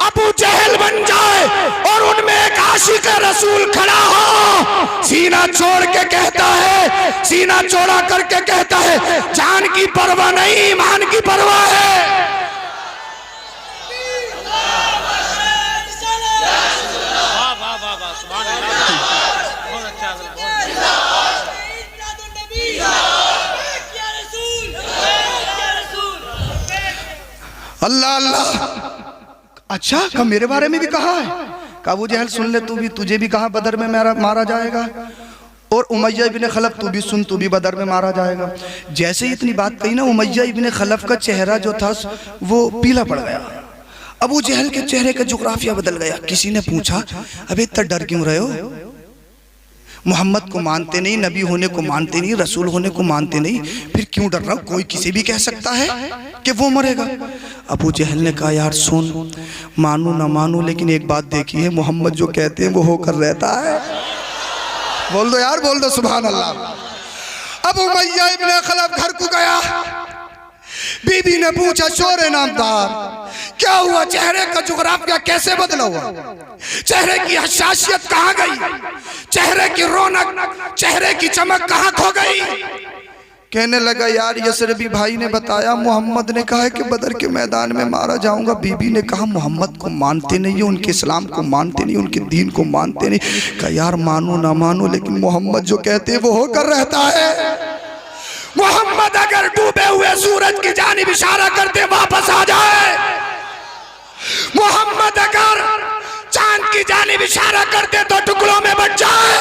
अबू जहल बन जाए और उनमें एक आशिक रसूल खड़ा हो, सीना छोड़ के कहता है, सीना चौड़ा करके कहता है, जान की परवाह नहीं, ईमान की परवाह है। अल्लाह अल्लाह। अच्छा, कब मेरे बारे में भी कहा है? अबू जहल सुन ले, तू भी, तुझे भी कहा बदर में मारा जाएगा, और उमैया इब्ने खलफ तू भी सुन, तू भी बदर में मारा जाएगा। जैसे ही इतनी बात कही ना, उमैया इब्ने खलफ का चेहरा जो था वो पीला पड़ गया। अबू जहल के चेहरे का जुग्राफिया बदल गया। किसी ने पूछा, अबे इतना डर क्यों रहे हो? मोहम्मद को मानते नहीं, नबी होने को मानते नहीं, रसूल होने को मानते नहीं, फिर क्यों डर रहा हो? कोई किसी भी कह सकता है कि वो मरेगा। अबू जहल ने कहा यार सुन, मानू ना मानू लेकिन एक बात देखी है, मोहम्मद जो कहते हैं वो होकर रहता है। बोल दो यार, बोल दो सुभान अल्लाह। अब उमय्या इब्न खलफ घर को गया, बीबी ने पूछा शोरे नामदार क्या हुआ, चेहरे का जुगराफिया कैसे बदला हुआ, चेहरे की हसासियत कहाँ गई, चेहरे की रौनक, चेहरे की चमक कहाँ खो गई। कहने लगा यार यसरबी भाई ने बताया, मोहम्मद ने कहा है कि बदर के मैदान में मारा जाऊंगा। बीबी ने कहा मोहम्मद को मानते नहीं, उनके इस्लाम को मानते नहीं, उनके दीन को मानते नहीं। कहा यार मानो ना मानो लेकिन मोहम्मद जो कहते हैं वो होकर रहता है। मोहम्मद अगर डूबे हुए सूरज की जानिब इशारा करते वापस आ जाए, मोहम्मद अगर चांद की जानिब इशारा करते तो टुकड़ों में बच जाए,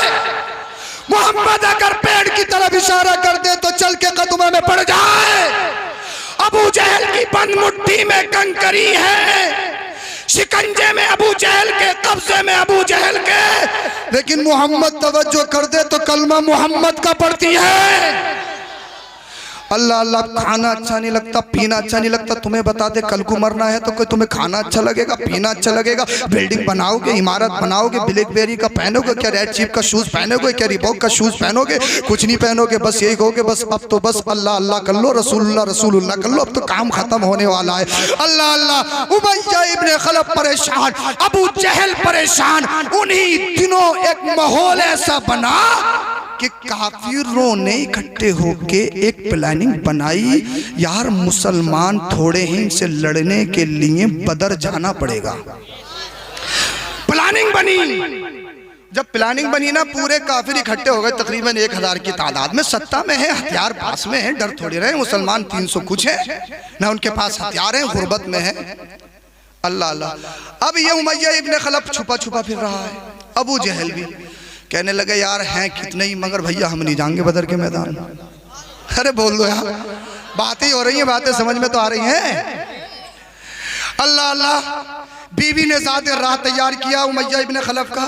मोहम्मद अगर पेड़ की तरफ इशारा करते तो चल के कदमों में पड़ जाए। अबू जहल की बंद मुट्ठी में कंकरी है, शिकंजे में अबू जहल के, कब्जे में अबू जहल के, लेकिन मोहम्मद तवज्जो कर दे तो कलमा मोहम्मद का पड़ती है। अल्लाह अल्लाह, खाना अच्छा नहीं लगता, पीना अच्छा नहीं लगता, तुम्हें बता दे कल को मरना है तो कोई तुम्हें खाना अच्छा लगेगा, पीना अच्छा लगेगा, बिल्डिंग बनाओगे, इमारत बनाओगे, ब्लैकबेरी का पहनोगे क्या, रेड चीफ का शूज पहनोगे क्या, रिबॉक का शूज पहनोगे, कुछ नहीं पहनोगे, बस यही कहोगे बस अब तो बस अल्लाह अल्लाह कर लो, रसूलुल्लाह रसूलुल्लाह कर लो, अब तो काम खत्म होने वाला है। अल्लाह अल्लाह। उमय्या इब्न खलफ परेशान, अबू जहल परेशान। उन्हीं दिनों एक माहौल ऐसा बना कि काफिरों ने इकट्ठे होके एक प्लानिंग बनाई, यार मुसलमान थोड़े हैं, इनसे लड़ने के लिए बदर जाना पड़ेगा। प्लानिंग बनी। जब प्लानिंग बनी ना, पूरे काफिर इकट्ठे हो गए, तकरीबन 1000 की तादाद में, सत्ता में है, हथियार पास में है, डर थोड़ी रहे, मुसलमान 300 कुछ है ना, उनके पास हथियार है, गुर्बत में है। अल्लाह अल्लाह। अब ये उमय्या इब्न खलफ छुपा छुपा फिर रहा है। अबू जहल भी कहने लगे यार हैं कितने ही, मगर भैया हम नहीं जाएंगे बदर के मैदान। अरे बोल दो यार, बातें हो रही हैं, बातें समझ में तो आ रही हैं। अल्लाह अल्लाह। बीवी ने ज़ाते राह तैयार किया उमय्या इब्न खलफ का।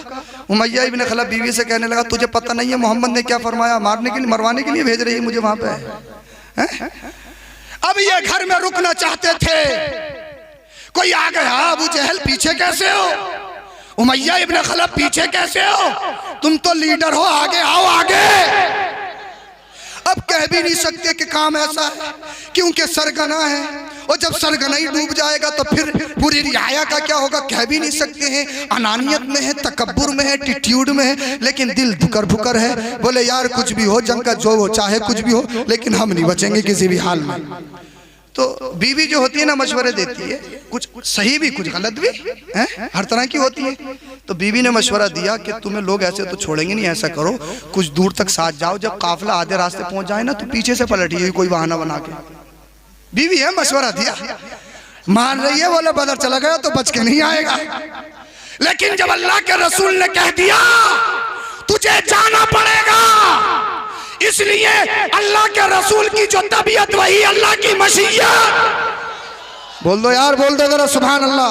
उमय्या इब्न खलफ बीवी से कहने लगा तुझे पता नहीं है मोहम्मद ने क्या फरमाया, मारने के लिए, मरवाने के लिए भेज रही है मुझे वहां पे है? अब ये घर में रुकना चाहते थे, कोई आ गया, अबू जहल पीछे कैसे हो, उमय्या इब्न खलफ पीछे कैसे हो, तुम तो लीडर हो, आगे आओ आगे। अब कह भी नहीं सकते कि काम ऐसा है क्योंकि सरगना है, और जब सरगना ही डूब जाएगा तो फिर पूरी रियाया का क्या होगा, कह भी नहीं सकते हैं। अनानियत में है, तकब्बुर में है, एटीट्यूड में है, लेकिन दिल भुकर भुकर है। बोले यार कुछ भी हो, जंग का जो हो चाहे कुछ भी हो, लेकिन हम नहीं बचेंगे किसी भी हाल में। तो बीवी जो होती है ना मशवरे देती है, कुछ सही भी कुछ गलत भी है, हर तरह की होती है। तो बीवी ने मशवरा दिया कि तुम्हें लोग ऐसे तो छोड़ेंगे नहीं, ऐसा करो कुछ दूर तक साथ जाओ, जब काफिला आधे रास्ते पहुंच जाए ना तो पीछे से पलटिए कोई बहाना बना के। बीवी है, मशवरा दिया, मान रही है, बोले बदर चला गया तो बच के नहीं आएगा। लेकिन जब अल्लाह के रसूल ने कह दिया तुझे जाना पड़ेगा, इसलिए अल्लाह के रसूल की जो तबीयत वही अल्लाह की मशीयत। बोल दो यार, बोल दो जरा सुभान अल्लाह।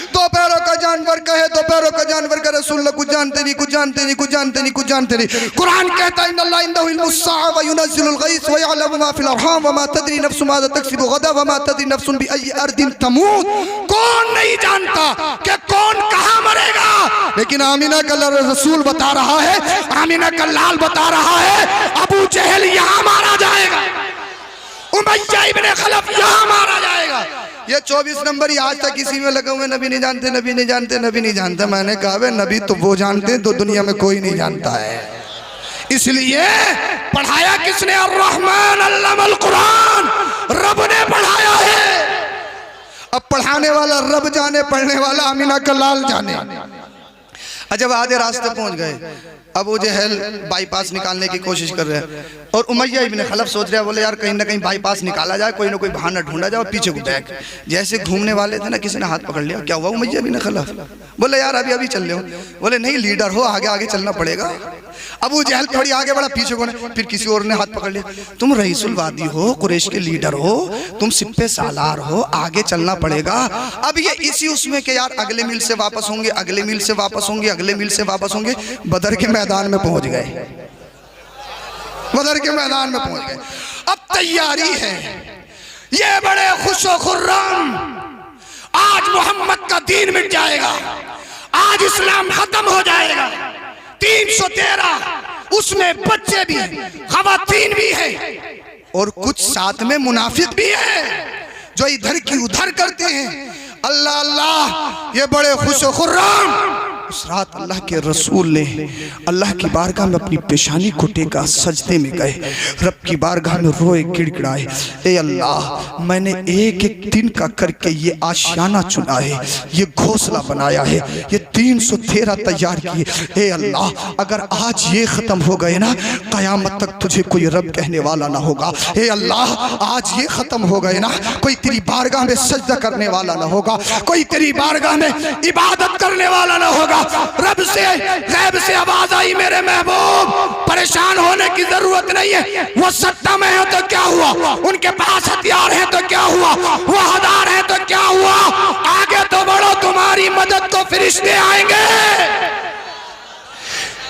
दो पैरों का जानवर कहे, दो पैरों का जानवर का रसूल कुछ जानते नहीं, कुछ जानते नहीं, कुछ जानते नहीं, कुछ जानते नहीं। कुरान कहता है इन्नल्लाह इंदहु इल्मुस्साअ व युनज़्ज़िलुल गैस व यअलमु मा फिल अरहाम व मा तदरी नफ्सुन माज़ा तक्सिबु गदा व मा तदरी नफ्सुन बिअय्यि अर्दिन तमूत। कौन नहीं जानता कि कौन कहां मरेगा, लेकिन आमिना का रसूल बता रहा है, आमिना का लाल बता रहा है, अबू जहल यहां मारा जाएगा, उमय्या इब्न खलफ यहां मारा जाएगा। ये 24 नंबर ही आज तक इसी में लगे हुए, नबी नहीं जानते, नबी नहीं जानते, नबी नहीं जानते। मैंने कहा वे नबी तो वो जानते हैं तो दुनिया में कोई नहीं जानता है। इसलिए पढ़ाया किसने, अर्रहमान अल्लमल कुरान, रब ने पढ़ाया है। अब पढ़ाने वाला रब जाने, पढ़ने वाला आमिना का लाल जाने। जब आधे रास्ते पहुंच गए, अबू जहल बाईपास निकालने की कोशिश कर रहे हैं और उमय्या इब्न खलफ सोच रहा है, बोले यार कहीं ना कहीं बाईपास निकाला जाए, कोई ना कोई बहाना ढूंढा जाए। पीछे को बैग जैसे घूमने वाले थे ना, किसी ने हाथ पकड़ लिया, क्या हुआ उमय्या इब्न खलफ? बोले यार अभी अभी चल रहे हो। बोले नहीं लीडर हो, आगे आगे चलना पड़ेगा। अबू जहल थोड़ी आगे बढ़ा, पीछे को नहीं, फिर किसी और ने हाथ पकड़ लिया, तुम रईसुल वादी हो, कुरैश के लीडर हो, तुम सिप्पे सालार हो, आगे चलना पड़ेगा। अब ये इसी उसमें के यार अगले मील से वापस होंगे, अगले मील से वापस होंगे, अगले मील से वापस होंगे, बदर के मैदान में पहुंच गए, बदर के मैदान में पहुंच गए। अब तैयारी है, ये बड़े खुशो खुर्रम, आज मोहम्मद का दीन मिट जाएगा, आज इस्लाम खत्म हो जाएगा। 313 उसमें बच्चे भी, खवातीन भी है और कुछ साथ में मुनाफिक भी है जो इधर की उधर करते हैं। अल्लाह अल्लाह, ये बड़े खुशो खुर्रम। उस रात अल्लाह के रसूल ने अल्लाह की बारगाह में अपनी पेशानी को टेका, सजदे में गए, रब की बारगाह में रोए गिड़गिड़ाए, ए अल्लाह मैंने एक एक दिन का करके ये आशियाना चुना है, ये घोंसला बनाया है, ये 313 तैयार किए। ए अल्लाह अगर आज ये ख़त्म हो गए ना, क़यामत तक तुझे कोई रब कहने वाला ना होगा। ए अल्लाह आज ये ख़त्म हो गए ना, कोई तेरी बारगाह में सजदा करने वाला ना होगा, कोई तेरी बारगाह में इबादत करने वाला ना होगा। रब से गैब से आवाज आई, मेरे महबूब परेशान होने की जरूरत नहीं है, वो सत्ता में है तो क्या हुआ, उनके पास हथियार है तो क्या हुआ, वो हदार है तो क्या हुआ, आगे तो बढ़ो, तुम्हारी मदद को फरिश्ते आएंगे,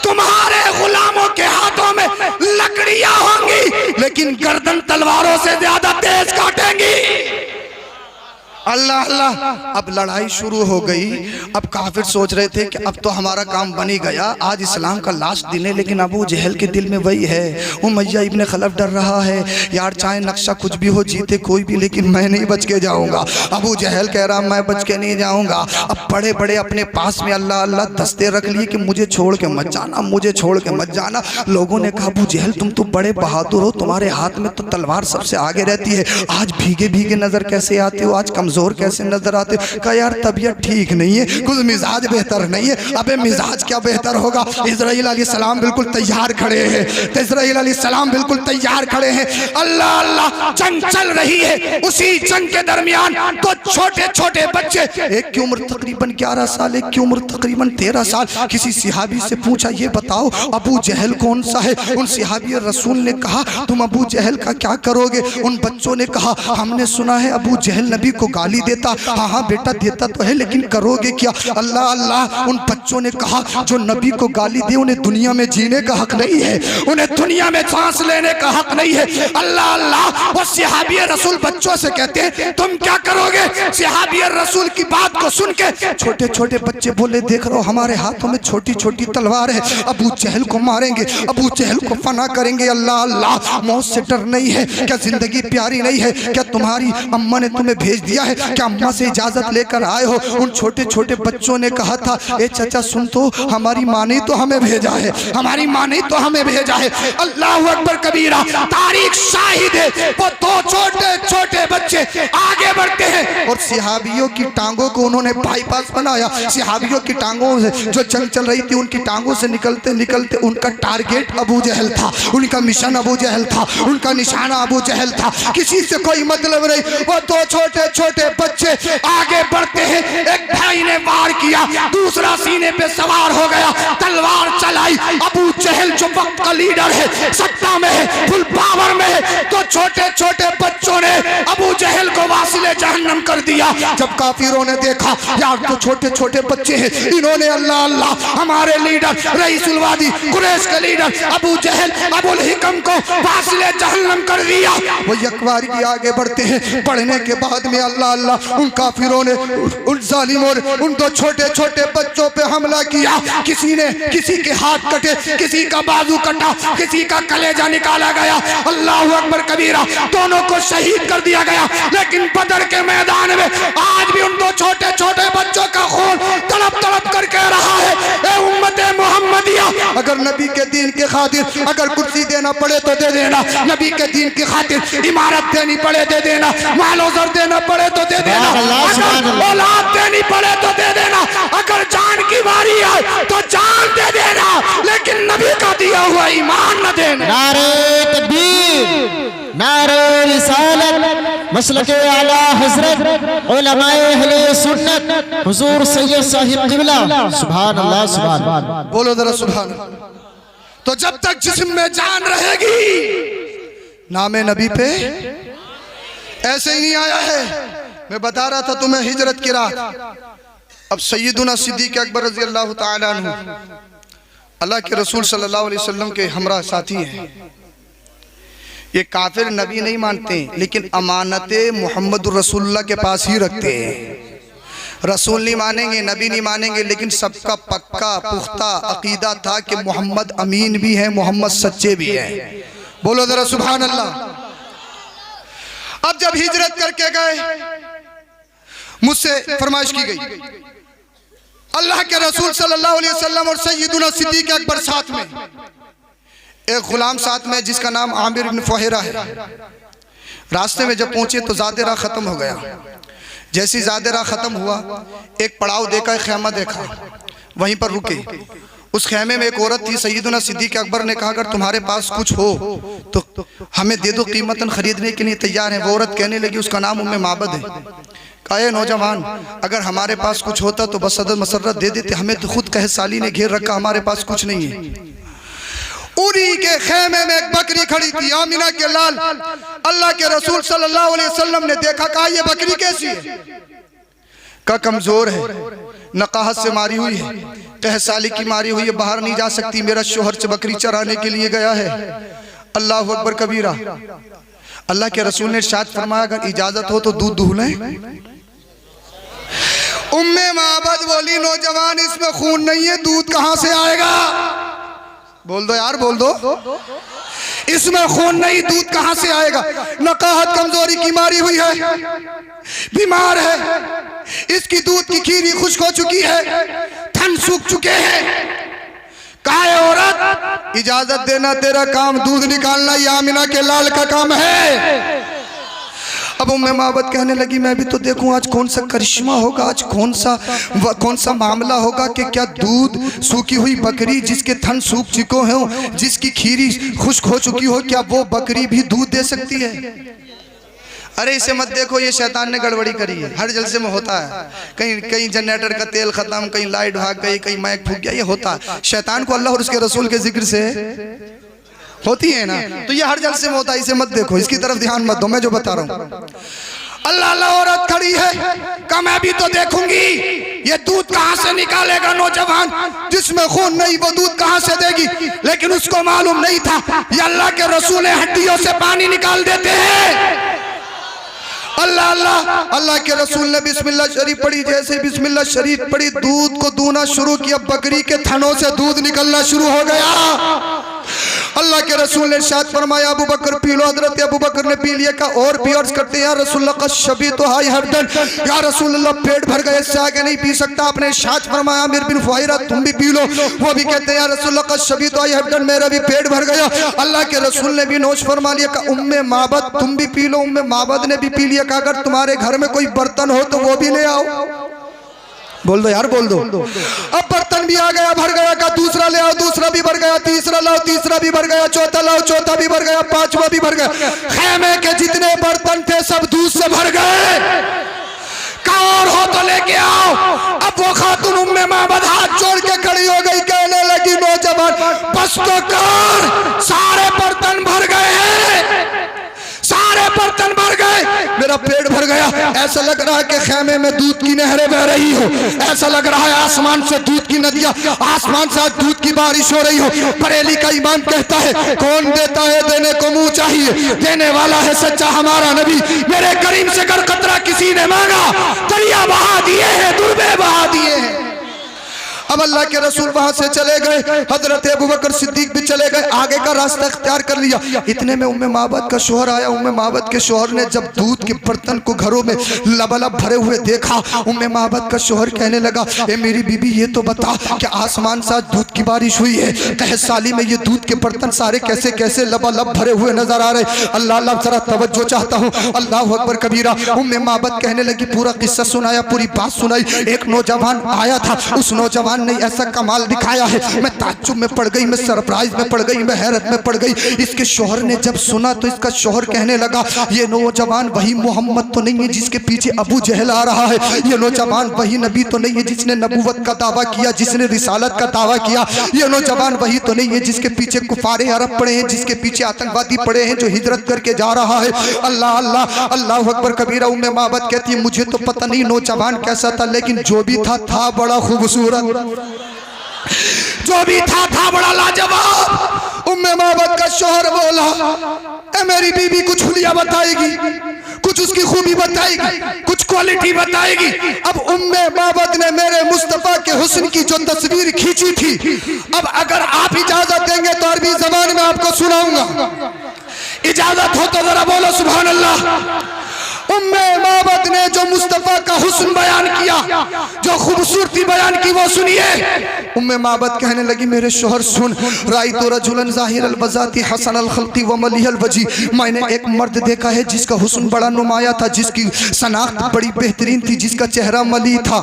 तुम्हारे गुलामों के हाथों में लकड़ियां होंगी लेकिन गर्दन तलवारों से ज्यादा तेज काटेंगी। अल्लाह अल्लाह, अब लड़ाई शुरू हो गई। अब काफिर सोच रहे थे कि अब तो हमारा काम बन ही गया, आज इस्लाम का लास्ट दिन है, लेकिन अबू जहल के दिल में वही है, उमैया इब्ने खलफ डर रहा है, यार चाहे नक्शा कुछ भी हो, जीते कोई भी, लेकिन मैं नहीं बच के जाऊंगा। अबू जहल कह रहा मैं बच के नहीं जाऊंगा। अब बड़े बड़े अपने पास में अल्लाह अल्लाह दस्ते रख लिए कि मुझे छोड़ के मत जाना, मुझे छोड़ के मत जाना। लोगों ने कहा अबू जहल तुम तो बड़े बहादुर हो, तुम्हारे हाथ में तो तलवार सबसे आगे रहती है, आज भीगे भीगे नजर कैसे आते हो, आज कमजोर कैसे नजर आते हो। कहा यार तबीयत ठीक नहीं है, कुछ मिजाज बेहतर नहीं है। अबे मिजाज क्या बेहतर होगा, इस्राइल अलैहिस्सलाम बिल्कुल तैयार खड़े हैं, इस्राइल अलैहिस्सलाम बिल्कुल तैयार खड़े हैं। अल्लाह अल्लाह, जंग चल रही है, उसी जंग के दरमियान तो छोटे छोटे बच्चे, एक की उम्र तकरीबन 11 साल, एक की उम्र तकरीबन 13 साल, किसी सिहाबी से पूछा ये बताओ अबू जहल कौन सा है। उन सिहाबी रसूल ने कहा तुम अबू जहल का क्या करोगे। उन बच्चों ने कहा हमने सुना है अबू जहल नबी को गाली देता। हाँ हाँ बेटा देता तो है, लेकिन करोगे क्या। अल्लाह अल्लाह, उन बच्चों ने कहा जो नबी को गाली दे उन्हें दुनिया में जीने का हक नहीं है, उन्हें दुनिया में सांस लेने का हक नहीं है। अल्लाह अल्लाह, वो सिहाबी रसूल बच्चों से कहते हैं तुम क्या करोगे। सिहाबी रसूल की बात को सुन के छोटे छोटे बच्चे बोले देख रहे हो हमारे हाथों में छोटी छोटी तलवार है, अबू जहल को मारेंगे, अबू जहल को फना करेंगे। अल्लाह अल्लाह, मौत से डर नहीं है क्या, जिंदगी प्यारी नहीं है क्या, तुम्हारी अम्मा ने तुम्हें भेज दिया है क्या, अम्मा से इजाजत लेकर आए हो। उन छोटे छोटे बच्चों ने कहा था ए चाचा सुन तो, हमारी माँ ने तो हमें भेजा है, हमारी माँ ने तो हमें भेजा है। अल्लाह अकबर कबीरा, तारीख शाहिद है, वो दो छोटे छोटे बच्चे आगे बढ़ते हैं और सिहाबियों की टांगों को उन्होंने बाईपास बनाया। सिहाबियों की टांगों से जो जंग चल रही थी उनकी टांगों से निकलते निकलते उनका टारगेट अबू जहल था, उनका मिशन अबू जहल था, उनका निशाना अबू जहल था, किसी से कोई मतलब नहीं। वो दो छोटे छोटे बच्चे आगे बढ़ते हैं, एक भाई ने वार किया, दूसरा सीने पे सवार हो गया, तलवार चलाई। अबू जहल जो वक्त का लीडर है, सत्ता में है, फुल पावर में है, तो छोटे छोटे बच्चों ने अबू जहल को वासिले जहन्नम कर दिया। जब काफिरों ने देखा यार तो छोटे छोटे बच्चे हैं, इन्होंने अल्लाह अल्लाह हमारे लीडर रईसुल वादी कुरैश के लीडर अबू जहल अबुल हिकम को वासिले जहन्नम कर दिया। वो यकवारी की आगे बढ़ते हैं, बढ़ने के बाद में अल्लाह अल्लाह उन काफिरों ने उन जालिमों ने उन दो छोटे छोटे बच्चों पे हमला किया। किसी ने किसी के हाथ कटे, किसी का बाजू कटा, किसी का कलेजा निकाला गया। अल्लाह अकबर कबीरा, दोनों को शहीद कर दिया गया। लेकिन बदर के मैदान में आज भी उन दो छोटे छोटे बच्चों का खून तड़प तड़प कर कह रहा है ए उम्मते मुहम्मदिया, अगर नबी के दीन के खातिर अगर कुर्सी देना पड़े तो दे देना, नबी के दीन की खातिर इमारत देनी पड़े दे देना, मालो ज़र देना पड़े तो दे देना, अगर औलाद देनी पड़े तो दे देना, अगर जान की बारी आए तो जान दे देना, लेकिन नबी का दिया हुआ ईमान न देना। नारे तकबीर, नारे रिसालत, मसलके आला हजरत उलमाए अहले सुन्नत हुजूर सैयद साहिब किबला, सुभान अल्लाह सुभान अल्लाह। बोलो जरा सुभान। तो जब तक जिस्म में जान रहेगी नामे नबी पे ऐसे ही नहीं आया है। मैं बता रहा था तुम्हें हिजरत की रात, अब सैयदुना सिद्दीक़ अकबर रज़ी अल्लाह ताला अन्हु अल्लाह के रसूल सल्लल्लाहु अलैहि वसल्लम के हमरा साथी हैं। ये काफिर नबी नहीं मानते, लेकिन अमानते मोहम्मद रसूलुल्लाह के पास ही रखते हैं। रसूल नहीं मानेंगे, नबी नहीं मानेंगे, लेकिन सबका पक्का पुख्ता अकीदा था कि मोहम्मद अमीन भी है, मोहम्मद सच्चे भी हैं। बोलो जरा सुभान अल्लाह। अब जब हिजरत करके गए, मुझसे फरमाइश की गई, अल्लाह के रसूल सल्लल्लाहु अलैहि वसल्लम और सैयदुना सिद्दीक़ अकबर साथ में, एक गुलाम साथ में जिसका नाम आमिर इब्न फुहैरा है। रास्ते में जब पहुंचे तो ज़ादिरा ख़त्म हो गया। जैसी ज़ादिरा ख़त्म हुआ, एक पड़ाव देखा, एक खैमा देखा, वहीं पर रुके। उस खैमे में एक औरत थी। सैयदुना सिद्दीक़ अकबर ने कहा, अगर तुम्हारे पास कुछ हो तो हमें दे दो, कीमतन खरीदने के लिए तैयार है। वो औरत कहने लगी, उसका नाम उम्मे माबद है। कहा, नौजवान, अगर हमारे पास कुछ होता तो बस सदर मसरत दे देते, हमें तो खुद कह साली ने घेर रखा, हमारे पास कुछ नहीं है। उन्हीं के खेमे में एक बकरी खड़ी थी, आमिना के लाल। अल्लाह के रसूल सल्लल्लाहु अलैहि वसल्लम ने देखा, कहा, ये बकरी कैसी है? का कमजोर है, नकाहत से मारी हुई है, कह साली की मारी हुई है, बाहर नहीं जा सकती, मेरा शोहर बकरी चराने के लिए गया है। अल्लाह अकबर कबीरा। अल्लाह के रसूल ने इरशाद फरमाया, अगर इजाजत हो तो दूध दूह लें। उम्मे माबद बोली, नौजवान, इसमें खून नहीं है, दूध कहां से आएगा? बोल दो यार, बोल दो, इसमें खून नहीं, दूध कहां से आएगा? नकाहत कमजोरी की मारी हुई है, बीमार है, इसकी दूध की खीरी खुश्क हो चुकी है, थन सूख चुके हैं। कहा, औरत, इजाजत देना तेरा काम, दूध निकालना ये आमिना के लाल का काम है। अब उम्मे माबद कहने लगी, मैं भी तो देखूं आज कौन सा करिश्मा होगा, आज कौन सा मामला होगा कि क्या दूध, सूखी हुई बकरी जिसके थन सूख चुके हों, जिसकी खीरी खुश्क हो चुकी हो, क्या वो बकरी भी दूध दे सकती है? अरे इसे मत देखो, ये शैतान ने गड़बड़ी करी है। हर जलसे में होता है, कहीं जनरेटर का तेल खत्म, कहीं लाइट भाग गई, कहीं माइक फूक गया, ये होता है। शैतान को अल्लाह और उसके रसूल के जिक्र से होती है ना, तो ये हर जलसे में होता है। इसे मत देखो, इसकी तरफ ध्यान मत दो, मैं जो बता रहा हूँ। अल्लाह अल्लाह, औरत खड़ी है, का मैं भी तो देखूंगी ये दूध कहां से निकालेगा। नौजवान, जिसमें खून नहीं वो दूध कहां से देगी? लेकिन उसको मालूम नहीं था, ये अल्लाह के रसूल हड्डियों से पानी निकाल देते हैं। अल्लाह अल्लाह, अल्लाह के रसूल ने बिस्मिल्लाह शरीफ पढ़ी, जैसे बिस्मिल्लाह शरीफ पढ़ी, दूध को दूना शुरू किया, बकरी के थनों से दूध निकलना शुरू हो गया। अल्लाह के रसूल ने इरशाद फरमाया, अबू बकर पी लो। हजरत अबू बकर ने पी लिया। का और भी अर्ज करते हैं, या रसूलुल्लाह का शबी तो हाय हरदन, या रसूलुल्लाह पेट भर गए, इससे आगे नहीं पी सकता। आपने इरशाद फरमाया, आमिर बिन फुहैरा तुम भी पी लो। वो भी कहते हैं, या रसूलुल्लाह का शबी तो हाय हरदन, मेरा भी पेट भर गया। अल्लाह के रसूल ने भी नोश फरमा लिया। का उम्मे माबद तुम भी पी लो। उम्मे माबद ने भी पी लिया। का अगर तुम्हारे घर में कोई बर्तन हो तो वो भी ले आओ। बोल दो यार, बोल दो। अब बर्तन भी आ गया, भर गया। का दूसरा ले आओ, दूसरा भी भर गया। तीसरा लाओ, तीसरा भी भर गया। चौथा लाओ, चौथा भी भर गया। पांचवा भी भर गया। खेमे के जितने बर्तन थे सब दूध से भर गए। का और हो तो लेके आओ। अब वो खातून उम्मे माबद हाथ जोड़ के खड़ी हो गई, कहने लगी, नौजवान बस तो कर, सारे बर्तन भर गए हैं, सारे बर्तन भर गए, मेरा पेट भर गया। ऐसा लग रहा है कि खेमे में दूध की नहरें बह रही हो, ऐसा लग रहा है आसमान से दूध की नदियां, आसमान से दूध की बारिश हो रही हो। बरेली का ईमान कहता है, कौन देता है देने को मुंह चाहिए, देने वाला है सच्चा हमारा नबी। मेरे करीम से अगर कतरा किसी ने मांगा, दरिया बहा दिए हैं, दुर्बे बहा दिए हैं। अब अल्लाह के रसूल वहां से चले गए। हजरत अबू बकर सिद्दीक भी चले गए, आगे का रास्ता इख्तियार कर लिया। इतने में उम्मे माबद का शोहर आया। उम्मे माबद के शोहर ने जब दूध के बर्तन को घरों में लबालब भरे हुए देखा, उम्मे माबद का शोहर कहने लगा, ए मेरी बीबी ये तो बता कि आसमान से दूध की बारिश हुई है, कह साली में ये दूध के बर्तन सारे कैसे कैसे लबालब भरे हुए नजर आ रहे। अल्लाह अल्लाह, जरा तवज्जो चाहता हूँ। अल्लाह अकबर कबीरा। उम्मे माबद कहने लगी, पूरा किस्सा सुनाया, पूरी बात सुनाई। एक नौजवान आया था, उस नौजवान नौजवान ने ऐसा कमाल दिखाया है, मैं ताज्जुब में पड़ गई, मैं सरप्राइज में पड़ गई, मैं हैरत में पड़ गई। इसके शौहर ने जब सुना तो इसका शौहर कहने लगा, ये नौजवान वही मोहम्मद तो नहीं है जिसके पीछे अबू जहल आ रहा है, ये नौजवान वही नबी तो नहीं है जिसने नबूवत का दावा किया, जिसने रिसालत का दावा किया, ये नौजवान वही तो नहीं है जिसके पीछे कुफारे अरब पड़े हैं, जिसके पीछे आतंकवादी पड़े हैं, जो हिजरत करके जा रहा है। अल्लाह अल्लाह अल्लाह अकबर कबीरा। उम्मे माबद कहती है, मुझे तो पता नहीं नौजवान कैसा था, लेकिन जो भी था बड़ा खूबसूरत, जो भी था बड़ा लाजवाब। उम्मे माबद का शौहर बोला, ए मेरी बीवी कुछ हुलिया बताएगी, कुछ उसकी खूबी बताएगी, कुछ क्वालिटी बताएगी। अब उम्मे माबद ने मेरे मुस्तफा के हुस्न की जो तस्वीर खींची थी, अब अगर आप इजाजत देंगे तो अरबी जबान में आपको सुनाऊंगा। इजाजत हो तो जरा बोलो सुभान अल्लाह। उम्मे माबद ने जो मुस्तफा का हुस्न बयान किया, जो खूबसूरती बयान की, वो सुनिए। उम्मे माबद कहने लगी, मेरे शोहर सुन, राई तो रजुलन ज़ाहिर अल-बज़ाती हसन अल-खल्क़ी व मलिह अल-वजी, मैंने एक मर्द देखा है जिसका हुस्न बड़ा नुमाया था, जिसकी शनाख्त बड़ी बेहतरीन थी, जिसका चेहरा मली था।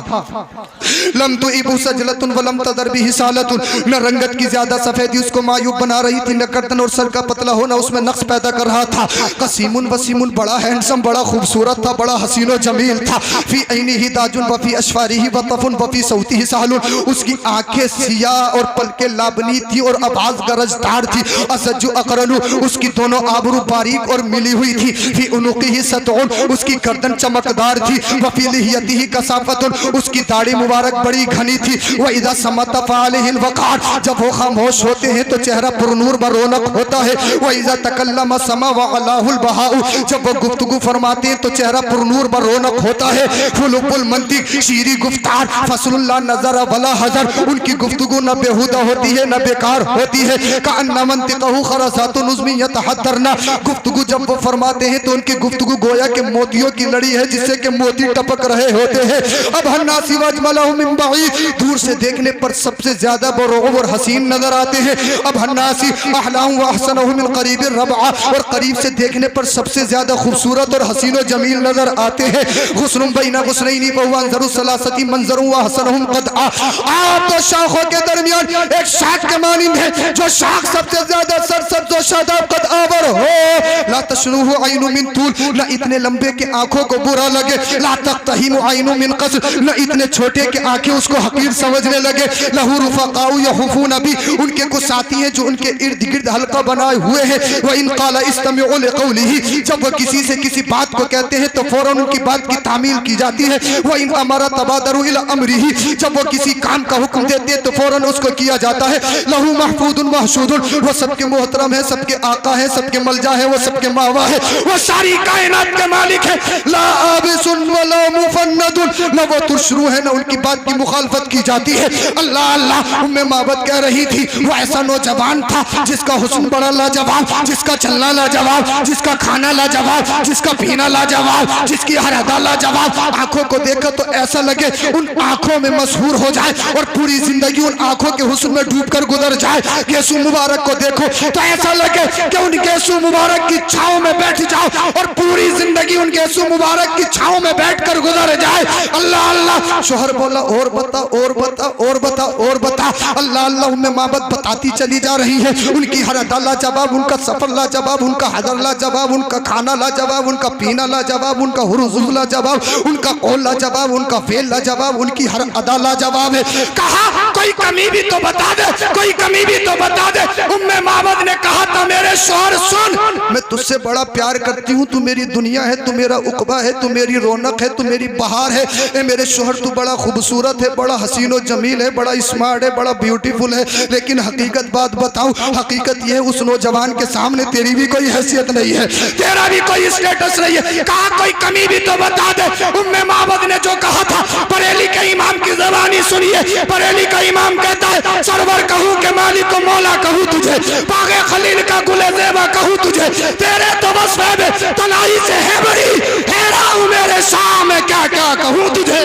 लम तो इबू सजलतुन व लम तदर बिही सालतुन, न रंगत की ज्यादा सफेदी उसको मायूब बना रही थी, न गर्दन और सर का पतला होना उसमें नक्श पैदा कर रहा था। कसीमुन वसीमुन, बड़ा हैंडसम, बड़ा खूबसूरत था, बड़ा हसीनो जमील था। फी ऐनिही दाजुन व फी अशफारिही वतफुन व फी सौतिही सहलुन, उसकी आंखें सियाह और पलके लाबनी थी और आवाज गरजदार थी। असजु अकरनु, उसकी दोनों आबरू बारीक और मिली हुई थी। फी उनुक़िही सतउन, उसकी गर्दन चमकदार थी। व फी लिहियतिही कसाफतुन, उसकी दाढ़ी मुबारक बड़ी घनी थी। व इदा समत फ़अलैहिल वक़ार, जब वो खामोश होते हैं तो चेहरा पुरनूर व रौनक होता है। व इदा तकल्लम समा व अलाहुल बहाउ, जब वो गुफ्तगू फरमाते हैं तो चेहरा पुरनूर व रौनक होता है। फुलुकुल मंतिक, शीरी गुफ्तार, फसलुल्ला नज़र वला हज़र, उनकी गुफ्तगू न बेहुदा होती है न बेकार होती है। कअन्ना मंतिक़हु खरसातुन उज़मी यतहद्दरना, गुफ्तगू जब वो फरमाते हैं तो उनकी गुफ्तगू गोया के मोतियों की लड़ी है जिससे कि मोती टपक रहे होते हैं। अब हन्नासी वजमलहु मिन बईद, दूर से देखने पर सबसे ज्यादा बरूब और हसीन नजर आते हैं। अब हन्नासी अहलाहु व अहसनहु मिन क़रीबिर रबआ, और करीब से देखने पर सबसे ज्यादा खूबसूरत और हसीन और जमील नजर आते हैं। गुस्नुम बैना गुस्नैनी वअनज़रु सलासती मंज़रु व अहसनहुम क़दआ, आप तो शाखों के दरमियान एक शाख के मानिंद है, जो शाख सबसे ज्यादा सरसब्ज़ और शादाब कद आवर हो। ला तशनुहु ऐनु मिन तूल, न इतने लंबे के आंखों को बुरा लगे। ला तक़तहिमु ऐनु मिन क़स्र, न इतने छोटे के आंखें उसको हकीर समझने लगे। लहू रुफ़क़ाउ यहूफ़ून बी, उनके कुछ साथी हैं जो उनके इर्द गिर्द हल्का बनाए हुए हैं। व इन क़ाला इस्तमिउ लिक़ौलिही, जब वो किसी से किसी बात को कहते हैं तो फौरन उनकी बात की तामील की जाती है। व इन अमरा तबादरु इला अमरिही, जब वो किसी काम का हुक्म देते हैं तो फौरन उसको किया जाता है। लहू महफूदुन महशूदुन, वो सबके मोहतरम है, सबके आका है, सबके मलजा है, वो सबके मावा है, वो सारी कायनात के मालिक है। ला आबिसुन वला मुफन्नदुन, न वो तुशरू है न उनकी बात की मुखालफत की जाती है। अल्लाह अल्लाह। उम्मे माबद कह रही थी, वो ऐसा नौजवान था जिसका हुस्न बड़ा लाजवाब, जिसका चलना लाजवाब, जिसका खाना लाजवाब, जिसका पीना लाजवाब, जिसकी हर अदा लाजवाब। आंखों को देखा तो ऐसा लगे उन आंखों में मशहूर हो जाए और पूरी जिंदगी उन आंखों के हुस्न में डूबकर गुजर जाए। यीशु मुबारक को देखो तो ऐसा लगे कि उनके यीशु मुबारक की छांव में बैठ जाओ और पूरी जिंदगी उनके यीशु मुबारक की छांव में बैठकर गुजर जाए। अल्लाह अल्लाह। शोहर बोला, और बता और बता और बता और बता। अल्लाह अल्लाह। उम्मे माबद बताती चली जा रही है, उनकी हर अदा लाजवाब, उनका सफर लाजवाब, उनका हजर लाजवाब, उनका खाना लाजवाब, उनका पीना लाजवाब, उनका हुरुज़ुल लाजवाब, उनका कौल लाजवाब, उनका फेल लाजवाब, उनकी हर अदा लाजवाब है। कहा कोई कमी भी तो बता दे, कोई कमी भी तो बता दे। उम्मे माबद ने कहा था, मेरे शौहर सुन, मैं तुझसे बड़ा प्यार करती हूँ, तू मेरी दुनिया है, तू मेरा उकबा है, तू मेरी रौनक है, तू मेरी बहार है। ए मेरे शौहर, तू बड़ा खूबसूरत है, बड़ा हसीन और जमील है, बड़ा स्मार्ट है, बड़ा ब्यूटीफुल है, लेकिन हकीकत बात बताऊं, हकीकत यह है उस नौजवान के सामने तेरी भी कोई हैसियत नहीं है, तेरा भी कोई स्टेटस नहीं है। कहा कोई कमी भी तो बता दे। उम्मे माबद ने जो कहा था, बरेली के इमाम की ज़बानी सुनिए। बरेली का इमाम कहता है, सरवर कहूँ के मालिक को मौला कहूँ तुझे, बागे खलील का गुले ज़ेबा कहूँ तुझे, तेरे तो बस है तनाई से है बड़ी, हैरा हूँ मेरे शाह में क्या क्या कहूँ तुझे।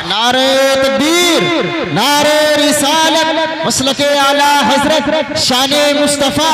नारे तकबीर, नारे रिसालत, मसलके आला हजरत शाने मुस्तफा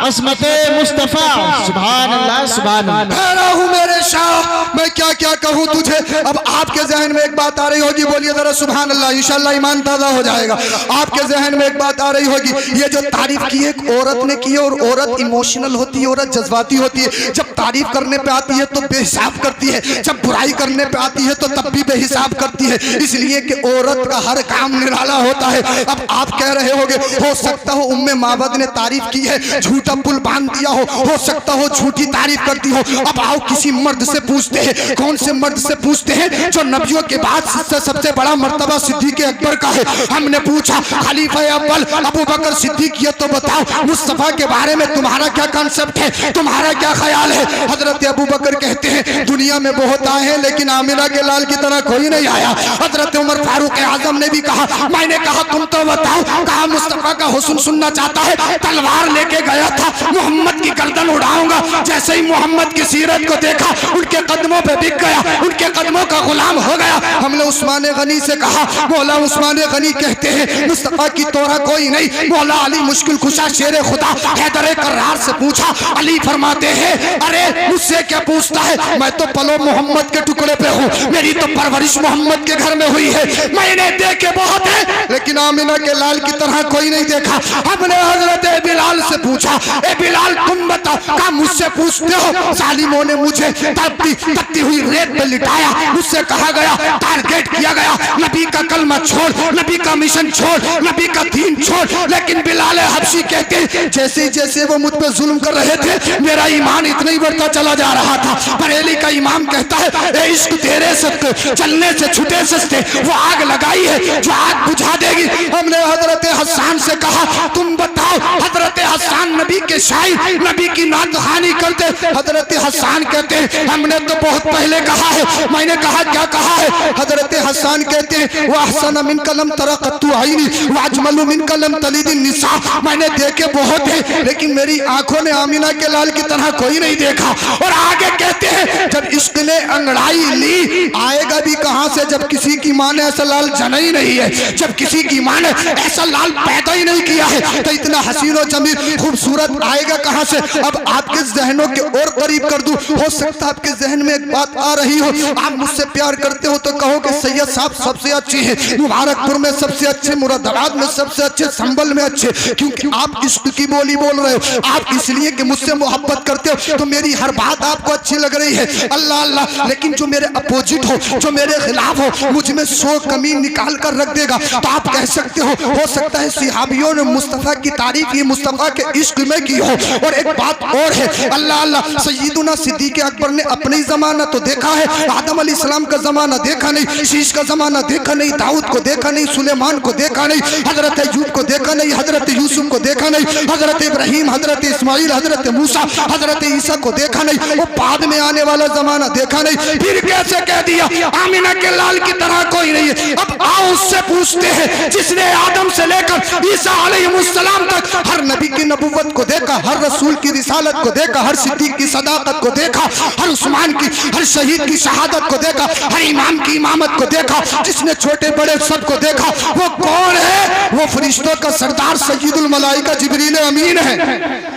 अजमत मुस्तफा। सुभान अल्लाह सुभान अल्लाह। ठहरा हूँ मेरे शाह, मैं क्या क्या कहूँ तुझे। अब आपके जहन में एक बात आ रही होगी, बोलिए जरा सुभान अल्लाह, इंशाल्लाह ईमान ताज़ा हो जाएगा। आपके जहन में एक बात आ रही होगी, ये जो तारीफ की एक औरत ने की है, और औरत इमोशनल होती है, औरत जज्बाती होती है। जब तारीफ करने पे आती है तो बेहिसाब करती है, जब बुराई करने पे आती है तो तब भी बेहिसाब करती है, इसलिए कि औरत का हर काम निराला होता है। अब आप कह रहे होगे, हो सकता हो उम्मे माबद ने तारीफ की है, झूठा पुल बांध दिया हो सकता हो झूठी तारीफ करती हो। अब आओ किसी मर्द से पूछते हैं, कौन से मर्द से पूछते हैं जो नबियों के बाद सबसे बड़ा मर्तबा सिद्दीक़ अकबर का है। हमने पूछा खलीफा अव्वल अबू बकर सिद्दीक़, ये तो बताओ मुस्तफा के बारे में तुम्हारा क्या कॉन्सेप्ट है, तुम्हारा क्या ख्याल है। हजरत अबू बकर कहते हैं, दुनिया में बहुत आए हैं लेकिन आमिना के लाल की तरह कोई नहीं आया। हजरत उमर फारूक आजम ने भी कहा, मैंने कहा तुम तो बताओ, कहा मुस्तफा का हुस्न सुनना चाहता है, तलवार लेके गया था, मोहम्मद की गर्दन उड़ाऊंगा। जैसे ही मोहम्मद की सीरत को देखा, उनके कदमों पे बिक गया, उनके कदमों का गुलाम हो गया। हमने उस्मान गनी से कहा, मौला उस्मान गनी कहते हैं मुस्तफा की तोरा कोई नहीं। मौला अली मुश्किल कुशा शेर खुदा हैदर करार से पूछा, अली फरमाते हैं, अरे मुझसे क्या पूछता है, मैं तो पलो मोहम्मद के टुकड़े पे हूँ, मेरी तो परवरिश मोहम्मद के घर में हुई है, मैंने देखे बहुत है लेकिन आमिना के लाल की तरह कोई नहीं देखा। हमने हजरत बिलाल से पूछा, ए बिलाल तुम बताओ, कहा मुझसे पूछते हो। जालिमों ने मुझे तपती हुई रेत पे लिटाया, मुझसे कहा गया, टारगेट किया गया, नबी का कलमा छोड़, नबी का मिशन छोड़, नबी का दीन छोड़। लेकिन बिलाल हबशी कहते हैं, जैसे जैसे वो मुझ पे जुल्म कर रहे थे, मेरा ईमान इतना ही बढ़ता चला जा रहा था। बरेली का इमाम कहता है, ए इश्क तेरे सत्ते चलने से छुटे सस्ते, वो आग लगाई है जो आग बुझा देगी। हमने हजरत हसन से कहा, तुम बताओ, हजरत हसन नबी के शायर, नबी की नात खानी करते। हजरत हसन कहते हैं, हमने तो बहुत पहले कहा है। मैंने कहा, क्या कहा है। हजरत हसन कहते हैं, वह हसन मिन कलम तरक़तु आईनी व अजमलु मिन कलम तलीदिन निसा, मैंने देखे बहुत है लेकिन मेरी आंखों ने आमिना के लाल की तरह कोई नहीं देखा। और आगे कहते हैं, जब इश्क ने अंगड़ाई ली, आएगा भी कहां से जब किसी की मां ने ऐसा लाल जना ही नहीं है, जब किसी की मां ने ऐसा लाल पैदा ही नहीं किया है, तो इतना हसीन और जमील खूबसूरत आएगा कहां से। अब आपके जहनों के और करीब कर दूं, हो सकता है आपके जहन में एक बात आ रही हो, आप मुझसे प्यार करते हो तो कहो कि सैयद साहब सबसे अच्छे हैं, मुबारकपुर में सबसे अच्छे, मुरादाबाद में सबसे अच्छे, संभल में अच्छे, क्योंकि आप इश्क की बोली बोल रहे हो। आप इसलिए कि मुझसे मोहब्बत करते हो तो मेरी हर बात आपको अच्छी लग रही है, अल्लाह अल्लाह। लेकिन जो मेरे अपोजिट हो, जो मेरे खिलाफ हो, मुझ में 100 कमी निकाल कर रख देगा तो आप कह सकते हो सकता है सिहाबियों ने मुस्तफा की तारीफ ये मुस्तफा के इश्क में की हो। और एक बात और है, अल्लाह अल्लाह, सय्यदुना सिद्दीक़ अकबर ने अपनी जमाना तो देखा है, आदम अलैहिस्सलाम का जमाना देखा नहीं, शीश का जमाना देखा नहीं, दाऊद को देखा नहीं, सुलेमान को देखा नहीं, हजरत अय्यूब को देखा नहीं, हजरत यूसुफ को देखा नहीं, हजरत इब्राहिम, हजरत इस्माइल, हजरत मूसा, हजरत ईसा को देखा नहीं, वो बाद में आने वाला जमाना देखा नहीं। फिर कैसे कह दिया आमिना के लाल की तरह कोई नहीं है। अब आओ उससे पूछते हैं, जिसने आदम से लेकर ईसा अलैहिस्सलाम तक हर नबी की नबुव्वत को देखा, हर रसूल की रिसालत को देखा, हर सिद्दीक की सदाकत को देखा, हर उस्मान की, हर शहीद की शहादत को देखा, हर इमाम की इमामत को देखा, जिसने छोटे बड़े सबको देखा, वो कौन है। वो फरिश्तों का सरदार सय्यदुल मलाइका जिब्रील अमीन है,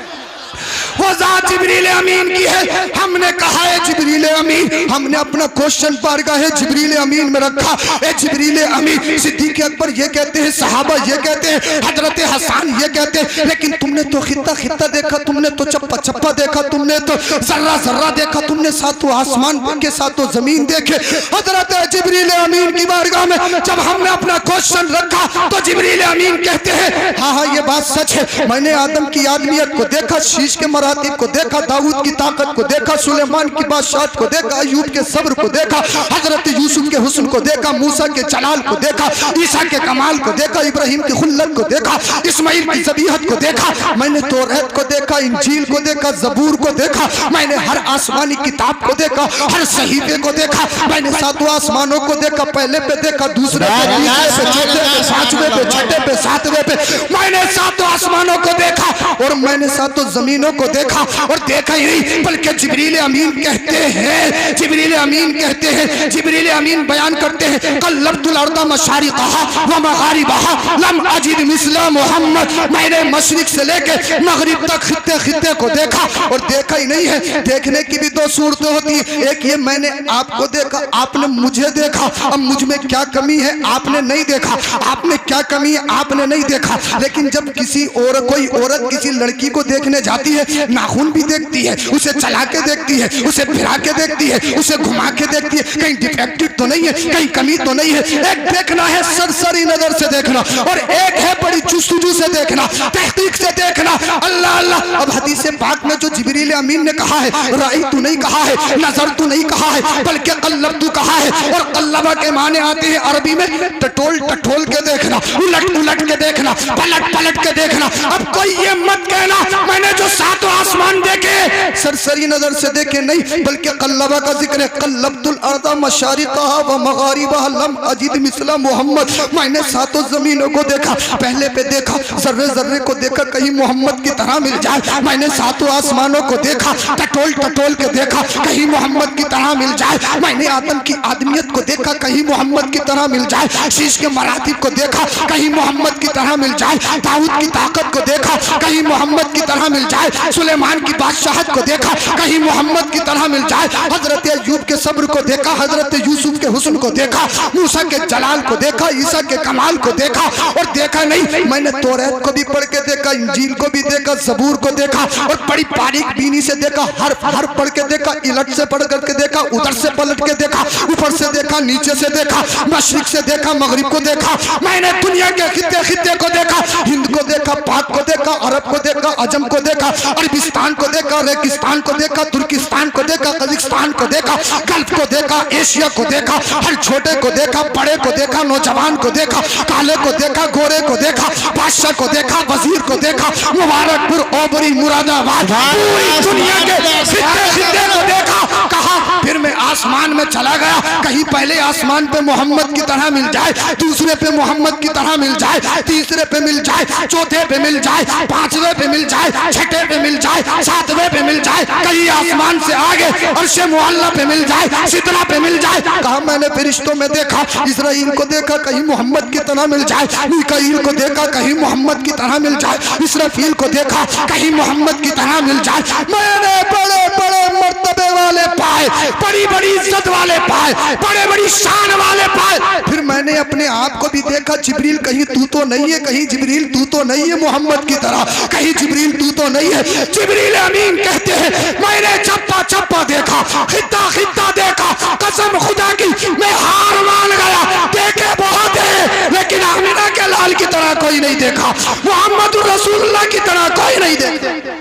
वो ज़ात जिब्रील अमीन की है। हमने कहा है जिब्रील अमीन, हमने अपना क्वेश्चन बारगाह जिब्रील अमीन में रखा। ए जिब्रील अमीन, सिद्दीक़ अकबर ये कहते हैं, सहाबा ये कहते हैं, हजरत हसन ये कहते हैं, लेकिन तुमने तो खित्ता खित्ता देखा, तुमने तो चप्पा चप्पा देखा, तुमने तो जर्रा जर्रा देखा, तुमने सातों आसमान के सातों जमीन देखे। हजरत जिब्रील अमीन की बारगाह में जब हमने अपना क्वेश्चन रखा तो जिब्रील अमीन कहते हैं, हाँ हाँ ये बात सच है, मैंने आदम की आदमियत को देखा, शीश के मरातिब को देखा, दाऊद की ताकत को देखा, सुलेमान की बादशाहत को देखा, अय्यूब के सब्र को देखा, हजरत यूसुफ के हुस्न को देखा, मूसा के जलाल को देखा, ईसा के कमाल को देखा, इब्राहिम की खुल्लत को देखा, इस्माइल की ज़बीहत को देखा, मैंने तौरात को देखा, इंजील को देखा, ज़बूर को देखा, मैंने हर आसमानी किताब को देखा, हर सहीफे को देखा, मैंने सातों आसमानों को देखा, पहले पे देखा, दूसरे पे, तीसरे पे, चौथे पे, पांचवें पे, छठे पे, सातवें पे, मैंने सातों आसमानों को देखा। और मैंने सातों जमीनों को देखा, और देखा ही नहीं बल्कि जिब्रील अमीन कहते हैं, जिब्रील अमीन कहते हैं, जिब्रील अमीन बयान करते हैं, कल्लबतुल अर्दा मशारिक़हा व मग़ारिबहा लम अजिद मिस्ला मोहम्मद। मैंने मशरिक से लेके मगरिब तक खित्ते खित्ते को देखा, और देखा ही नहीं है। देखने की भी दो सूरतें होती है, एक ये मैंने आपको देखा, आपने मुझे देखा, अब मुझ में क्या कमी है आपने नहीं देखा, आपने क्या कमी है आपने नहीं देखा। लेकिन जब किसी और कोई औरत किसी लड़की को देखने जाती है, नाखून भी देखती है, उसे चला के देखती है, उसे फिरा के देखती है, उसे घुमा के देखती है, कहीं डिफेक्टेड तो नहीं है, कहीं कमी तो नहीं है। एक देखना है सरसरी नजर से देखना, और एक है बड़ी जुस्तजू से देखना, तहकीक से देखना। अल्लाह अल्लाह। अब हदीस पाक में जो जिब्रील अमीन ने कहा है, राई तू नहीं कहा है, नजर तू नहीं कहा है, बल्कि कल्लब तू कहा है। और कल्लबा के माने आते हैं अरबी में टटोल टटोल के देखना, उलट उलट के देखना, पलट पलट के देखना। अब कोई ये मत कहना मैंने जो सातों आसमान देखे सरसरी नजर से देखे, नहीं, बल्कि कल्लबा का जिक्र है। कल्लबतुल अर्दा मशारिक़हा व मग़ारिबहा लम अजिद मिस्ला मोहम्मद। मैंने सातों जमीनों को देखा, पहले पे देखा, जर्रे जर्रे को देखा कहीं मोहम्मद की तरह मिल जाए। मैंने सातों आसमानों को देखा, टटोल टटोल के देखा कहीं मोहम्मद की तरह मिल जाए। मैंने आदम की आदमियत को देखा, कहीं मोहम्मद की तरह मिल जाए। शीश के मरातिब को देखा, कहीं मोहम्मद की तरह मिल जाए। दाऊद की ताकत को देखा, कहीं मोहम्मद की तरह मिल जाए। सुलेमान की बादशाहत को देखा, कहीं मोहम्मद की तरह मिल जाए। हजरत अय्यूब के सब्र को देखा, हजरत यूसुफ के हुस्न को देखा, मूसा के जलाल को देखा, ईसा के कमाल को देखा। और देखा नहीं मैंने तौरात को भी पढ़ के देखा, इंजील को भी देखा, ज़बूर को देखा, और बड़ी बारीक बीनी से देखा, हर्फ हर्फ पढ़ के देखा, इलट से पढ़ करके देखा, उधर से पलट के देखा, ऊपर से देखा, नीचे से देखा, मशरिक से देखा, मगरिब को देखा। मैंने दुनिया के खित्ते खित्ते को देखा, हिंद को देखा, पाक को देखा, अरब को देखा, अजम को देखा, अरबिस्तान को देखा, रेगिस्तान को देखा, तुर्किस्तान को देखा, कजाकिस्तान को देखा, गल्फ को देखा, एशिया को देखा, हर छोटे को देखा, बड़े को देखा, नौजवान को देखा, काले को देखा, गोरे को देखा, बादशाह को देखा, वजीर को देखा, मुबारकपुर, ओबरी, मुरादाबाद, पूरी दुनिया के खित्ते खित्ते को देखा। कहा फिर मैं आसमान में चला गया, कहीं पहले आसमान पे मोहम्मद की तरह मिल जाए, दूसरे पे मोहम्मद की तरह मिल जाए, तीसरे पे मिल जाए, चौथे पे मिल जाए, पांचवे पे मिल जाए, छठे पे मिल जाए, सातवें पे मिल जाए, कहीं आसमान से आगे अर्शे मुअल्ला पे मिल जाए, सिदरा पे मिल जाए। कहा मैंने फरिश्तों में देखा, इस्राईल को देखा, कहीं मोहम्मद की तरह मिल जाए, मीकाईल को देखा, कहीं मोहम्मद की तरह मिल जाए, इसराफील को देखा, कहीं मोहम्मद की तरह मिल जाए। मैंने बड़े बड़े मर्तबे वाले पाए, बड़ी बड़ी इज्जत वाले पाए, बड़े बड़ी शान वाले पाए। फिर मैंने अपने आप को भी देखा, जिब्रील कहीं तू तो नहीं है, कहीं जिब्रील तू तो नहीं है मोहम्मद की तरह, कहीं जिब्रील तू तो नहीं है। जिब्रील अमीन कहते हैं मैंने चप्पा चप्पा देखा, खित्ता खित्ता देखा, कसम खुदा की मैं हार मान गया। देखे बहुत है लेकिन आमिना के लाल की तरह कोई नहीं देखा, मोहम्मद रसूलुल्लाह की तरह कोई नहीं देखा।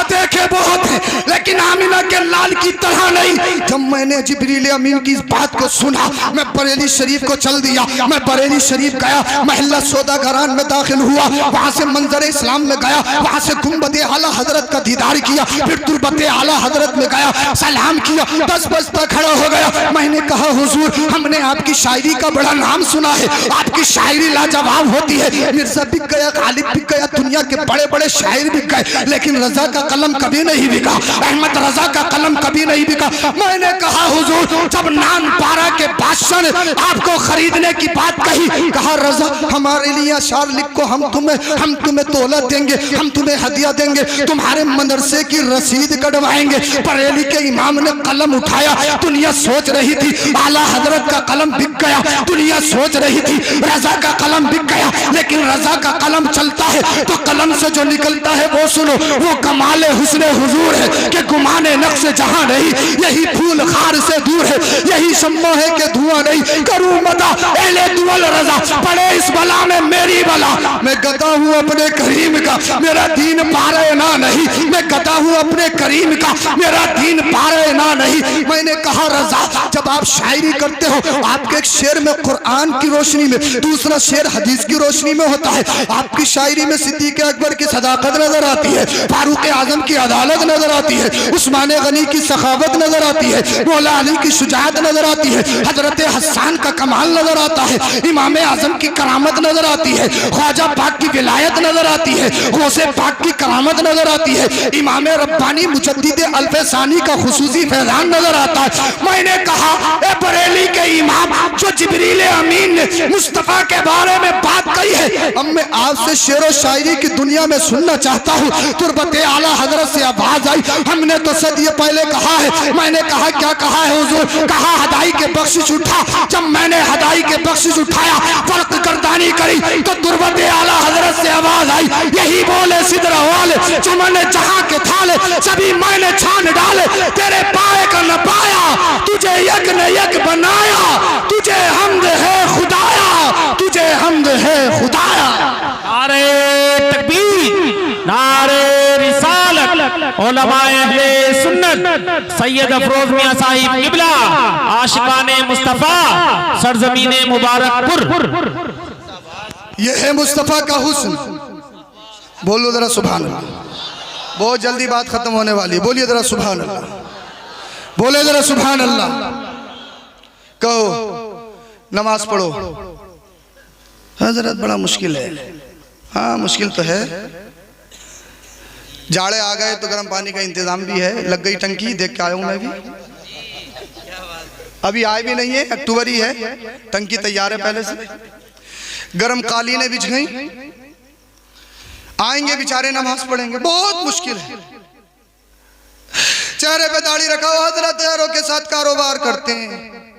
देखे बहुत है लेकिन आमिना के लाल की तरह नहीं। जब मैंने जिब्रील अमीन की इस बात को सुना, मैं बरेली शरीफ को चल दिया, मैं बरेली शरीफ गया, महल्ला सौदागरान में दाखिल हुआ, वहां से मंजर इस्लाम में गया, वहां से गुंबद आला हजरत का दीदार किया, फिर तुरबत आला हजरत में गया, सलाम किया, 10 बजता खड़ा हो गया। मैंने कहा हुजूर हमने आपकी शायरी का बड़ा नाम सुना है, आपकी शायरी लाजवाब होती है। मिर्जा बिक गया, गालिब बिक गया, दुनिया के बड़े बड़े शायर बिक गए, लेकिन रजा का कलम कभी नहीं बिका, अहमद रजा का कलम कभी नहीं बिका। मैंने कहा हुजूर जब नाम पारा के बादशाह ने आपको खरीदने की बात कही, कहा रजा हमारे लिए अशार लिखो, हम तुम्हें तोला देंगे, हम तुम्हें हदिया देंगे, तुम्हारे मदरसे की रसीद कटवाएंगे। बरेली के इमाम ने कलम उठाया, दुनिया सोच रही थी आला हजरत का कलम बिक गया, दुनिया सोच रही थी रजा का कलम बिक गया, लेकिन रजा का कलम चलता है तो कलम से जो निकलता है वो सुनो, वो कमाले हुस्ने हुजूर है कि गुमाने नक्श जहां नहीं, यही फूल खार से दूर है, यही शम्मा है कि धुआं नहीं। करूं मदा एले दुअल रजा, पड़े इस बला में मेरी बला, मैं गदा हूं अपने करीम का, मेरा दीन पारे ना नहीं, मैं गदा हूं अपने करीम का, मेरा दीन पारे ना नहीं। मैंने कहा रजा जब आप शायरी करते हो, आपके एक शेर में कुरान की रोशनी में, दूसरा शेर हदीस की रोशनी में होता है। आपकी शायरी में सिद्दीक़ अकबर की सदाकत नजर आती है, फारूक आजम की अदालत नजर आती है, उस्मान गनी की सखावत नजर आती है, मौला अली की शुजाअत नजर आती है, हजरत हसन का कमाल नजर आता है, इमाम आजम की करामत नजर आती है, ख्वाजा पाक की विलायत नजर आती है, गौसे पाक की करामत नजर आती है, इमाम रब्बानी मुजद्दिद अल्फसानी का खुसूसी फैजान नजर आता है। मैंने कहा ए बरेली के इमाम, जो जिब्रील अमीन ने मुस्तफा के बारे में बात कही है, अब मैं आपसे शेर व शायरी की दुनिया में सुनना चाहता हूँ। तुरबत आला हजरत से आवाज आई, हमने तो सदियों पहले कहा है। मैंने कहा क्या कहा है हुजूर? कहा हदाई के बख्शिश उठा। जब मैंने हदाई के बख्शिश उठाया, फर्क गर्दानी करी, तो तुरबत आला हजरत से आवाज आई, यही बोले सिदरा वाले, जो मैंने जहां के थाले सभी मैंने छान डाले, तेरे पाए का न पाया, तुझे यक न यक बनाया, तुझे हमद है खुदाया, तुझे हमद है खुदाया। नारे तकबीर, नारे रिसालत, उलमाए अहले सुन्नत, सैयद अफरोज मियां साहिब किबला, आशिकाने मुस्तफा, सरजमीने मुबारकपुर। यह है मुस्तफा का हुस्न। बोलो जरा सुभान अल्लाह। बहुत जल्दी बात खत्म होने वाली, बोलिए जरा सुभान अल्लाह, बोले जरा सुभान अल्लाह। कहो नमाज पढ़ो। हजरत बड़ा मुश्किल है। हाँ मुश्किल तो है, जाड़े आ गए तो गर्म पानी का इंतजाम भी है, लग गई टंकी, देख के आया हूं मैं भी, अभी आए भी नहीं है, अक्टूबर ही है, टंकी तैयार है पहले से, गर्म कालीनें बिछ गई, आएंगे बेचारे नमाज पढ़ेंगे, बहुत मुश्किल है। चेहरे पे दाढ़ी रखा हुआ हजरत यारों के साथ कारोबार करते हैं,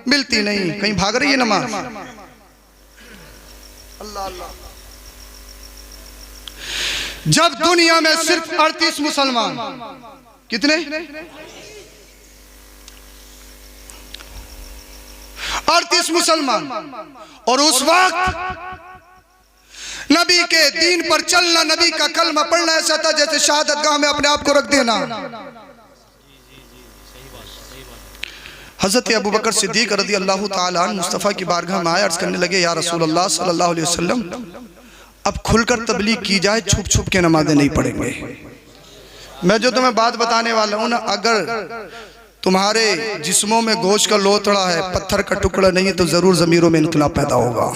मिलती नहीं, कहीं भाग रही है नमाज। अल्लाह अल्लाह। जब दुनिया में सिर्फ 38 मुसलमान, कितने? 38 मुसलमान, और उस वक्त नबी के दीन पर चलना, नबी का कलमा पढ़ना ऐसा था जैसे शहादत गाह में अपने आप को रख देना। हजरत अबू बकर सिद्दीक रज़ी अल्लाह ताला अन्हु मुस्तफ़ा की बारगाह में आए, अर्ज करने लगे, या रसूल अल्लाह सल्लल्लाहु अलैहि वसल्लम, अब खुलकर तबलीग की जाए, छुप छुप के नमाजें नहीं पढ़ेंगे। मैं जो तुम्हें बात बताने वाला हूं ना, अगर तुम्हारे जिस्मों में गोश्त का लोथड़ा है, पत्थर का टुकड़ा नहीं है, तो जरूर जमीरों में इनकलाब पैदा होगा।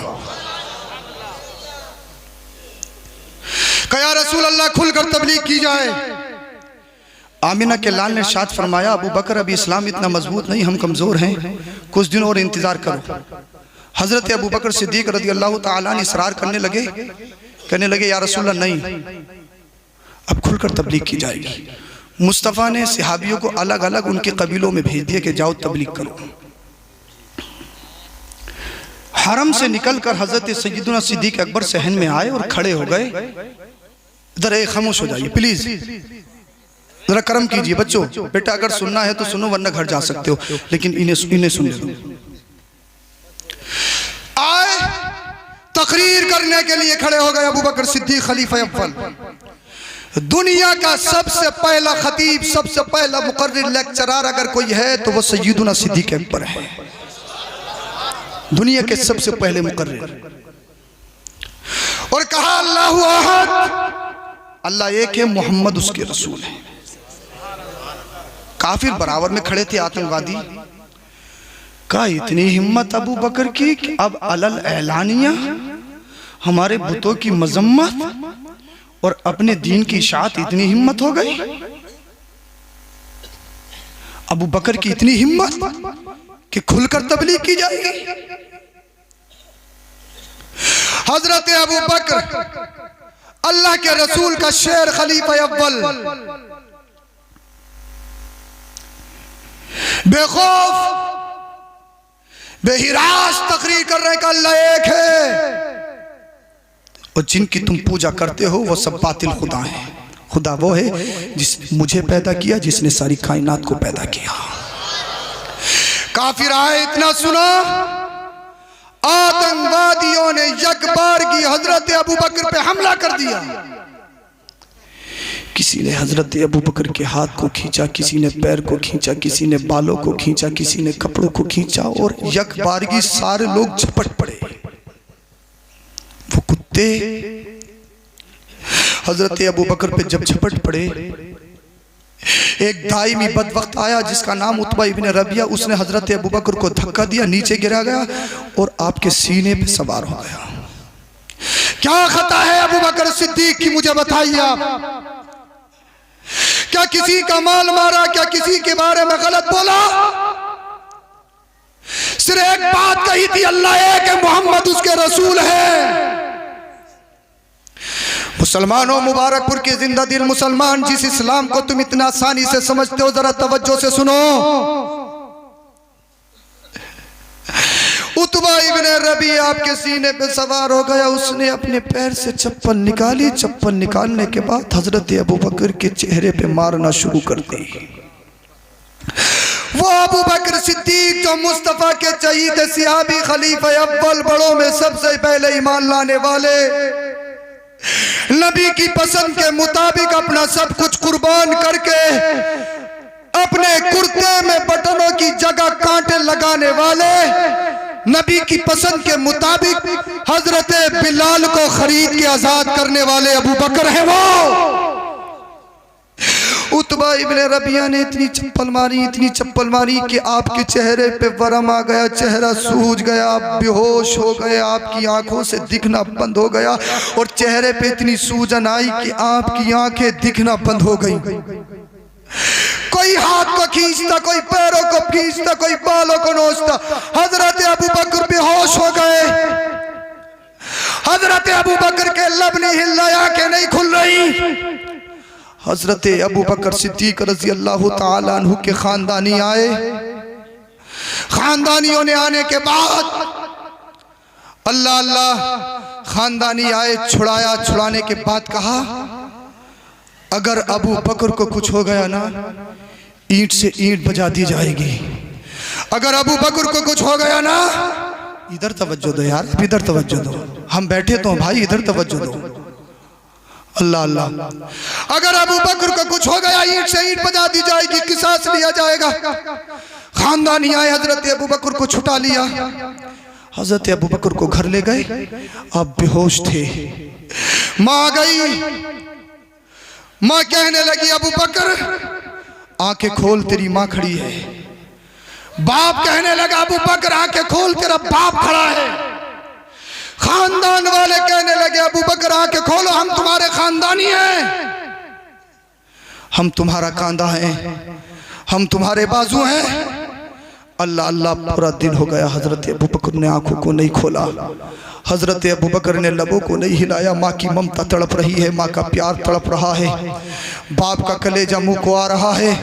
कया रसूल अल्लाह खुलकर तबलीग की जाए। आमिना के लाल ने शाद फरमाया, अबू बकर अभी इस्लाम इतना मजबूत नहीं, हम कमजोर हैं, कुछ दिन और इंतजार करो। हजरत अबू बकर सिद्दीक रज़ी अल्लाह ताला अन्हु इसरार करने लगे, कहने लगे, या रसूल अल्लाह नहीं, अब खुलकर तबलीग की जाएगी। मुस्तफ़ा ने सहाबियों को अलग अलग उनके कबीलों में भेज दिया कि जाओ तबलीग करो। हरम से निकलकर हजरत सैयदना सिद्दीक अकबर सहन में आए और खड़े हो गए। इधर एक खामोश हो जाइए प्लीज, जरा करम कीजिए बच्चों, बेटा अगर सुनना है तो सुनो, वरना घर जा सकते हो, लेकिन इन्हें सुन लो। आए तकरीर करने के लिए खड़े हो गए अबू बकर सिद्दीक खलीफा अव्वल। दुनिया का सबसे पहला खतीब, सबसे पहला मुकर्रिर, लेक्चरर अगर कोई है तो वो सैयदना सिद्दीक अकबर है, दुनिया के सबसे पहले मुकर्रिर। और कहा अल्लाहु अहद, अल्लाह एक है, मोहम्मद उसके रसूल है। काफिर बराबर में खड़े थे, आतंकवादी। का इतनी हिम्मत अबू बकर की कि अब अलल एलानिया हमारे बुतों की मजम्मत और अपने दीन की इशाअत, इतनी हिम्मत हो गई अबू बकर की, इतनी हिम्मत कि खुलकर तबलीग की जाएगी। हजरत अबू बकर अल्लाह के रसूल का शेर, खलीफा अव्वल, बेखौफ बेहिरास तकरीर कर रहे का अल्लाह एक है, और जिनकी तुम पूजा करते हो वो सब बातिल खुदा है। खुदा वो है जिसने मुझे पैदा किया, जिसने सारी कायनात को पैदा किया। काफिर आए, इतना सुना, आतंकवादियों ने यकबारगी हजरत अबू बकर पे हमला कर दिया। किसी ने हजरत अबू बकर के हाथ को खींचा, किसी ने पैर को खींचा, किसी ने बालों को खींचा, किसी ने कपड़ों को खींचा, और यकबारगी सारे लोग झपट पड़े। वो कुत्ते हजरत अबू बकर पे जब झपट पड़े, एक दाइमी बदवक्त आया जिसका नाम उत्बा इब्न रबिया, उसने हजरत अबू बकर को धक्का दिया, नीचे गिरा गया और आपके सीने पे सवार हो गया। क्या खता है अबू बकर सिद्दीक की, मुझे बताइए आप। क्या किसी का माल मारा? क्या किसी के बारे में गलत बोला? सिर्फ एक बात कही थी, अल्लाह एक है, मोहम्मद उसके रसूल है। मुसलमानों, मुबारकपुर के जिंदा दिल मुसलमान, जिस इस्लाम को तुम इतना आसानी से समझते हो, जरा तवज्जो से सुनो। उत्बा इब्न रबी आपके सीने पे सवार हो गया। उसने अपने पैर से चप्पल निकाली। चप्पल निकालने के बाद हजरत अबू बकर के चेहरे पे मारना शुरू कर दी। वो अबू बकर सिद्दीक जो मुस्तफा के शहीद सिहाबी खलीफा अव्वल, बड़ों में सबसे पहले ईमान लाने वाले, नबी की पसंद के मुताबिक अपना सब कुछ कुर्बान करके अपने कुर्ते में बटनों की जगह कांटे लगाने वाले, नबी की पसंद के मुताबिक हजरत बिलाल को खरीद के आजाद करने वाले अबू बकर हैं। वो उत्बा इब्ने रबिया ने इतनी चप्पल मारी कि आपके चेहरे पे वरम आ गया, चेहरा सूज गया, आप बेहोश हो गए, आपकी आंखों से दिखना बंद हो गया और चेहरे पे इतनी सूजन आई कि आपकी आंखें दिखना बंद हो गई। कोई हाथ को खींचता, कोई पैरों को खींचता, कोई बालों को नोचता। हजरत अबू बकर बेहोश हो गए। हजरत अबू बकर के लब नहीं हिल रहे, आंखें नहीं खुल रही। हजरत अबू बकर सिद्दीक रजी अल्लाह ताला अन्हु के खानदानी आए। खानदानियों ने आने के बाद अल्लाह अल्लाह खानदानी आए, छुड़ाया। छुड़ाने के बाद कहा, अगर अबू बकर को कुछ हो गया ना, ईंट से ईंट बजा दी जाएगी। अगर अबू बकर को कुछ हो गया ना, इधर तवज्जो दो यार, इधर तवज्जो दो, हम बैठे तो भाई, इधर तवज्जो दो। अल्लाह अल्लाह। अगर अबू बकर को कुछ हो गया, ईंट से ईंट बजा दी जाएगी, किसास लिया जाएगा। खानदानी आए, हजरत अबू बकर को छुटा लिया। हजरत अबू बकर को घर ले गए। अब बेहोश थे। माँ गई, माँ कहने लगी, अबू बकर आंखें खोल, तेरी माँ खड़ी है। बाप कहने लगा, अबू बकर आंखें खोल, तेरा बाप खड़ा है। खानदान वाले कहने लगे, अबू बकर आंखें खोलो, हम तुम्हारे खानदानी हैं, हम तुम्हारा कांधा हैं, हम तुम्हारे बाजू हैं। अल्लाह अल्लाह। पूरा दिन हो गया, हजरत अबू बकर ने आंखों को नहीं खोला। हजरत अबू बकर ने लबों को नहीं हिलाया। माँ की ममता तड़प रही है, माँ का प्यार तड़प रहा है, बाप का कलेजा मुंह को आ रहा है।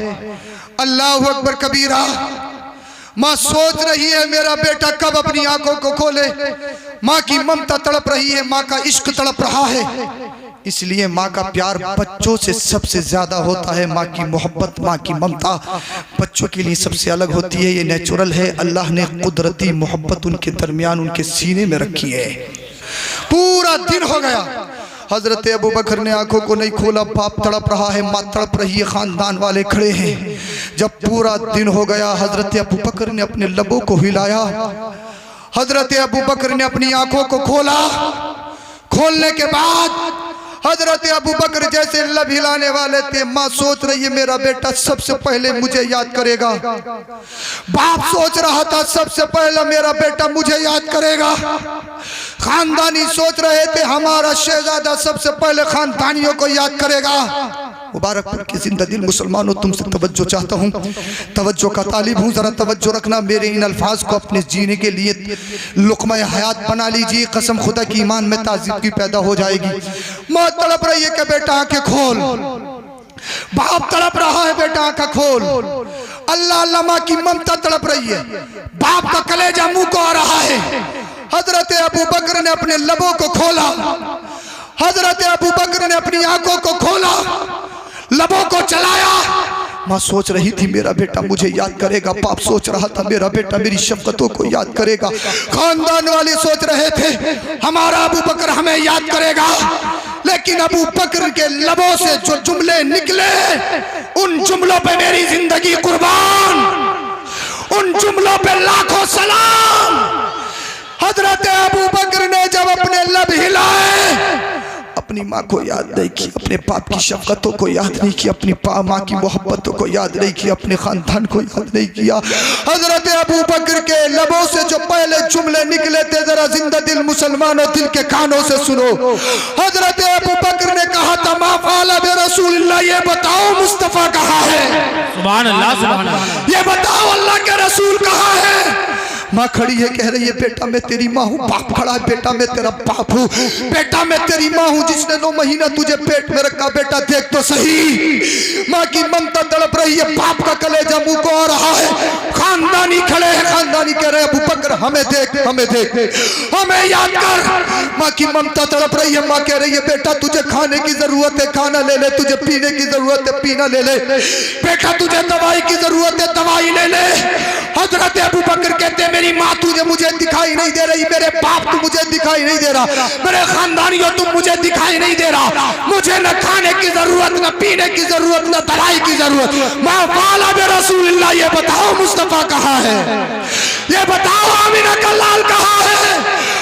अल्लाह अकबर कबीरा। माँ सोच रही है, मेरा बेटा कब अपनी आंखों को खोले। माँ की ममता तड़प रही है, माँ का इश्क तड़प रहा है। इसलिए माँ का प्यार बच्चों से सबसे ज्यादा होता है। माँ की मोहब्बत, माँ की ममता बच्चों के लिए सबसे अलग होती है। ये नेचुरल है। अल्लाह ने कुदरती मोहब्बत उनके दरमियान, उनके सीने में रखी है। पूरा दिन हो गया, हजरत अबू बकर ने आंखों को नहीं खोला। बाप तड़प रहा है, माँ तड़प रही है, खानदान वाले खड़े हैं। जब पूरा दिन हो गया, हजरत अबू बकर ने अपने लबों को हिलाया। हजरत अबू बकर ने अपनी आंखों को खोला। खोलने के बाद हजरत अबू बकर जैसे लब हिलाने वाले थे, माँ सोच रही है, मेरा बेटा सबसे पहले मुझे याद करेगा। बाप सोच रहा था, सबसे पहले मेरा बेटा मुझे याद करेगा। खानदानी सोच रहे थे, हमारा शहजादा सबसे पहले खानदानियों को याद करेगा। मुबारकपुर की जिंदा दिल मुसलमानों, तुमसे तवज्जो चाहता हूँ, तवज्जो का तालिब हूँ, जरा तवज्जो रखना। मेरे इन अल्फाज को अपने जीने के लिए लुक़्मा हयात बना लीजिए। कसम खुदा की ईमान में ताज़गी पैदा हो जाएगी। माँ तड़प रही है कि बेटा आंखें खोल। बाप तड़प रहा है, बेटा आंखें खोल। अल्लाह अल्लाह। माँ की ममता तड़प रही है, बाप का कलेजा मुंह को आ रहा है। हजरत अबू बकर ने अपने लबों को खोला। हजरत अबू बकर ने अपनी आंखों को खोला, लबों को चलाया। माँ सोच रही थी, मेरा बेटा मुझे याद करेगा। बाप सोच रहा था, मेरा बेटा मेरी शफ़क़तों को याद करेगा। खानदान वाले सोच रहे थे, हमारा अबू बकर हमें याद करेगा। लेकिन अबू बकर के लबों से जो जुमले निकले, उन जुमलों पे मेरी जिंदगी कुर्बान, उन जुमलों पे लाखों सलाम। हजरत अबू बकर ने जब अपने लब हिलाए, अपनी माँ को याद नहीं किया, अपने बाप की शफकतों को याद नहीं किया, अपनी माँ की मोहब्बतों को याद नहीं किया, अपने खानदान को याद नहीं किया। हजरत अबू बकर के लबों से जो पहले जुमले निकले थे, जरा जिंदा दिल मुसलमानों दिल के कानों से सुनो। हजरत अबू बकर ने कहा था, मा फ़अल बि रसूलिल्लाह, ये बताओ मुस्तफ़ा कहाँ है? सुभान अल्लाह, सुभान अल्लाह। ये बताओ अल्लाह के रसूल कहाँ है? माँ खड़ी है, कह रही है, बेटा मैं तेरी माँ हूँ। बाप खड़ा है, बेटा मैं तेरा बाप हूँ। बेटा मैं तेरी माँ हूँ जिसने 9 महीना तुझे पेट में रखा। बेटा देख तो सही। माँ की ममता तड़प रही है, बाप का कलेजा मुंह को आ रहा है। खानदानी खड़े हैं, खानदानी कह रहे हैं, अबू बकर हमें देख, हमें देख, हमें याद कर। माँ की ममता तड़प रही है। माँ कह रही है, बेटा तुझे खाने की जरूरत है, खाना ले ले। तुझे पीने की जरूरत है, पीना ले ले। बेटा तुझे दवाई की जरूरत है, दवाई ले ले। हजरत अबू बकर कहते हैं, मेरी माँ तुझे मुझे दिखाई नहीं दे रही, मेरे बाप तू मुझे दिखाई नहीं दे रहा, मेरे खानदानियों तुम मुझे दिखाई नहीं दे रहा। मुझे न खाने की जरूरत, न पीने की जरूरत, न दवाई की जरूरत। मा फ़अल बि रसूलिल्लाह, ये बताओ मुस्तफ़ा कहाँ है? ये बताओ आमिना का लाल कहाँ है?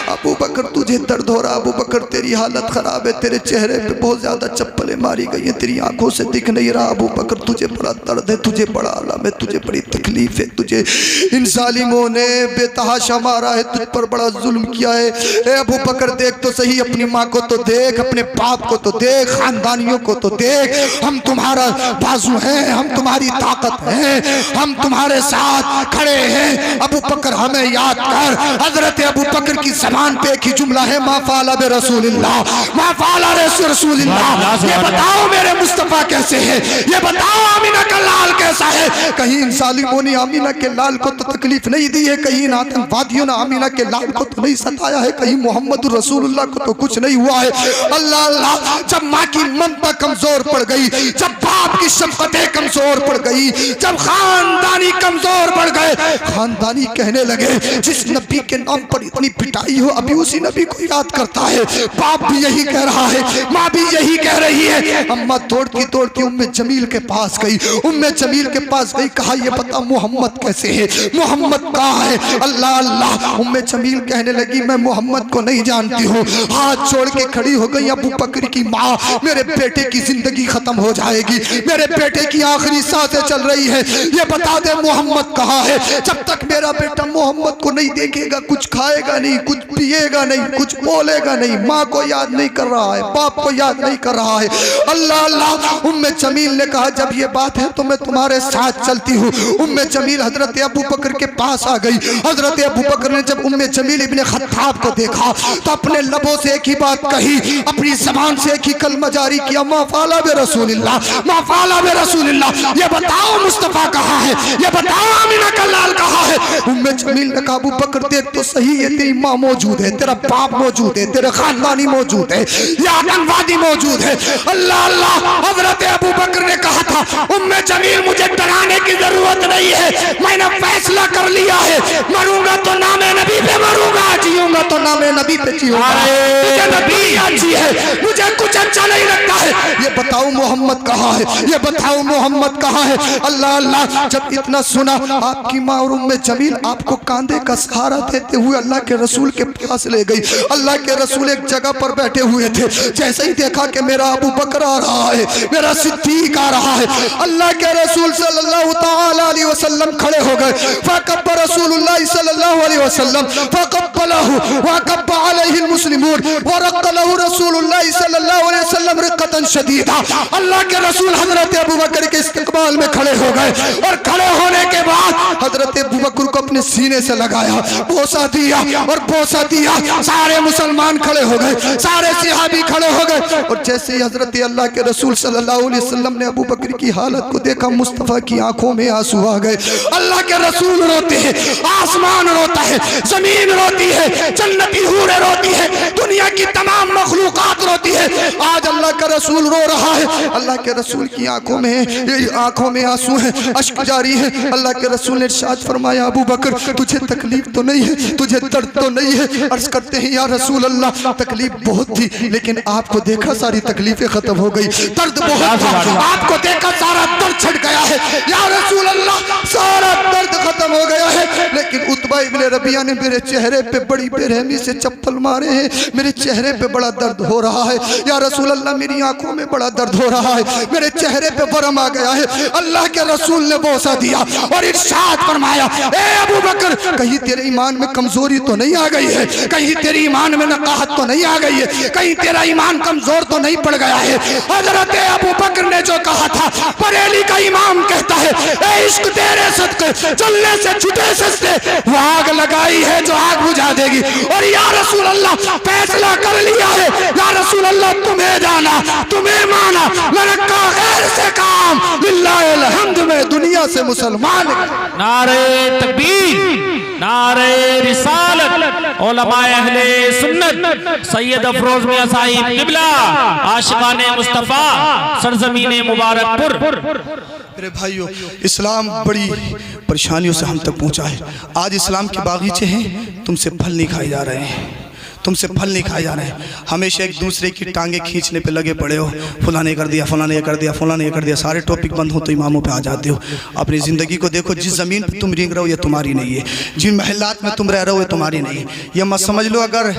अबू बकर तुझे दर्द हो रहा, अबू बकर तेरी हालत खराब है, तेरे चेहरे पे बहुत ज्यादा चप्पलें मारी गई हैं, तेरी आंखों से दिख नहीं रहा। अबू बकर तुझे बड़ा दर्द है, तुझे बड़ा आलम है, तुझे बड़ी तकलीफ है, तुझे इन जालिमों ने बेतहाशा मारा है, तुझ पर बड़ा जुल्म किया है। ए अबू बकर देख तो सही, अपनी माँ को तो देख, अपने बाप को तो देख, खानदानियों को तो देख। हम तुम्हारा बाजू हैं, हम तुम्हारी ताकत हैं, हम तुम्हारे साथ खड़े हैं। अबू बकर हमें याद कर। हजरत अबू बकर की ज़बान पे एक ही जुमला है, मा फ़अल बि रसूलिल्लाह, मा फ़अल बि रसूलिल्लाह। ये बताओ मेरे मुस्तफ़ा कैसे है? ये बताओ आमिना का लाल कैसा है? कहीं इन जालिमों ने आमिना के लाल को तो तकलीफ नहीं दी है, कहीं इन आतंकवादियों ने आमिना के लाल को तो नहीं सताया है, कहीं मोहम्मद रसूलुल्लाह को तो कुछ नहीं हुआ है। अल्लाह अल्लाह। जब माँ की ममता कमजोर पड़ गई, जब बाप की शफकतें कमजोर पड़ गई, जब खानदानी कमजोर पड़ गए, खानदानी कहने लगे, जिस नबी के नाम पर इतनी पिटाई हो अभी उसी नबी को याद करता है। बाप भी यही कह रहा है, माँ भी यही कह रही है। अम्मा दौड़ती उम्मे जमील के पास गई, उम्मे जमील के पास गई, कहा ये बता मोहम्मद कैसे है, मोहम्मद कहाँ है? अल्लाह अल्लाह। उम्मे जमील कहने लगी, मैं मोहम्मद को नहीं जानती हूँ। हाथ छोड़ के खड़ी हो गई। अबू बकर की माँ, मेरे बेटे की जिंदगी खत्म हो जाएगी, मेरे बेटे की आखिरी सांसें चल रही है, ये बता दे मोहम्मद कहाँ है? जब तक मेरा बेटा मोहम्मद को नहीं देखेगा, कुछ खाएगा नहीं, कुछ पिएगा नहीं, कुछ बोलेगा नहीं। माँ को याद नहीं कर रहा है, बाप को याद नहीं कर रहा है। अल्लाह अल्लाह। उम्मे जमील ने कहा, जब ये बात है तो मैं तुम्हारे साथ चलती हूँ। उम्मे जमील हजरत अबू बकर के पास आ गई। हजरत अबू बकर ने जब उम्मे जमील इब्ने खत्ताब को देखा तो अपने लबों से एक ही बात कही, अपनी जबान से एक ही कलमा जारी किया, मा फ़अल बि रसूलिल्लाह, मा फ़अल बि रसूलिल्लाह। ये बताओ मुस्तफ़ा कहाँ है? ये बताओ आमिना का लाल कहाँ है? उम्मे जमील ने कहा, अबू बकर देख तो सही, ये तेरी माँ मौजूद है, तेरा बाप मौजूद है, तेरे खानदानी मौजूद है, ये आतंकवादी मौजूद है। अल्लाह अल्लाह। हजरत अबू बकर ने कहा था, उम्मे जमील मुझे डराने की जरूरत नहीं है, मैंने फैसला कर लिया है, मरूंगा तो नामे नबी पे मरूंगा, जीऊंगा तो नामे नबी पे जीऊंगा। मुझे नबी अच्छी है, मुझे कुछ अच्छा नहीं लगता है। ये बताओ मोहम्मद कहाँ है? ये बताओ मोहम्मद कहाँ है? अल्लाह अल्लाह। जब इतना सुना, आपकी माँ और उम्मे जमील आपको कांधे का सहारा देते हुए अल्लाह के रसूल के पास ले गई। अल्लाह के रसूल एक जगह पर बैठे हुए थे, जैसे ही देखा कि मेरा अबू बकर आ रहा है, मेरा सिद्दीक आ रहा है, अल्लाह के रसूल सल्लल्लाहु तआला अलैहि वसल्लम खड़े हो गए। फकब्ब रसूलुल्लाह सल्लल्लाहु अलैहि वसल्लम फकब्बलहु व कब्ब अलैहि मुस्लिमून व रक़लहु रसूलुल्लाह सल्लल्लाहु अलैहि वसल्लम रिक़तन शदीदा। अल्लाह के रसूल हजरत अबू बकर के इस्तकबाल में खड़े हो गए और खड़े होने के बाद हजरत अबू बकर को अपने सीने से लगाया, बोसा दिया और बोसा दिया। सारे मुसलमान खड़े हो गए, सारे सहाबी खड़े हो गए। और जैसे ही हजरत अल्लाह के रसूल सल्लल्लाहु अलैहि वसल्लम ने अबू बकर की हालत को देखा, मुस्तफ़ा की आंखों में आंसू आ गए। अल्लाह के रसूल रोते हैं, आसमान रोता है, जमीन रोती है, जन्नती हूरें रोती है, दुनिया की तमाम मखलूकात रोती है। आज अल्लाह का रसूल रो रहा है। अल्लाह के रसूल की आंखों में आंसू है, अश्क जारी है। अल्लाह के रसूल ने इरशाद फरमाया, अबू बकर तुझे तकलीफ तो नहीं है, तुझे दर्द तो नहीं है? अर्ज करते हैं, या रसूल अल्लाह तकलीफ बहुत थी, लेकिन आपको देखा सारी तकलीफें खत्म हो गई। दर्द बहुत था, आपको देखा सारा दर्द छट गया है। या रसूल अल्लाह सारा दर्द खत्म हो गया है। लेकिन उतबा उतबा इब्ने रबिया ने मेरे चेहरे पे बड़ी बेरहमी से चप्पल मारे हैं, मेरे चेहरे पे बड़ा दर्द हो रहा है। या रसूल अल्लाह मेरी आंखों में बड़ा दर्द हो रहा है, मेरे चेहरे पे वरम आ गया है। अल्लाह के रसूल ने बोसा दिया और इरशाद फरमाया, ए अबू बकर, कहीं तेरे ईमान में कमजोरी तो नहीं आ गई है, कहीं तेरे ईमान में नकाहत तो नहीं आ गई है, कहीं तेरा ईमान कमजोर तो नहीं पड़ गया है। हजरत अबू बकर ने जो कहा था, बरेली का इमाम कहता है, ए इश्क तेरे सदके चलने से छुटे सस्ते, वो आग लगाई है जो आग बुझा देगी। और या रसूल अल्लाह फैसला कर लिया है, या रसूल अल्लाह तुम्हें जाना, तुम्हें माना, मैंने कहा गैर से काम, बिल्लाहिल हम्द में दुनिया से मुसलमान। नारे तकबीर, नारे रिसालत, उलमाए अहले सुन्नत, सैयद अफरोज मियां साहिब किबला, आशिकाने मुस्तफा, सरजमीने मुबारकपुर। मेरे भाइयों, इस्लाम बड़ी परेशानियों से हम तक पहुंचा है। आज इस्लाम के बागीचे हैं, तुमसे फल नहीं खाए जा रहे हैं, तुमसे फल नहीं खाए जा रहे हैं। हमेशा एक दूसरे की टांगे खींचने पे लगे पड़े हो, फलां ने कर दिया, फलां ने कर दिया, फलां ने कर दिया। सारे टॉपिक बंद हो तो इमामों पे आ जाते हो। अपनी ज़िंदगी को देखो, जिस ज़मीन पे तुम रेंग रहे हो ये तुम्हारी नहीं है, जिन महलात में तुम रह रहे हो ये तुम्हारी नहीं है। ये मत समझ लो अगर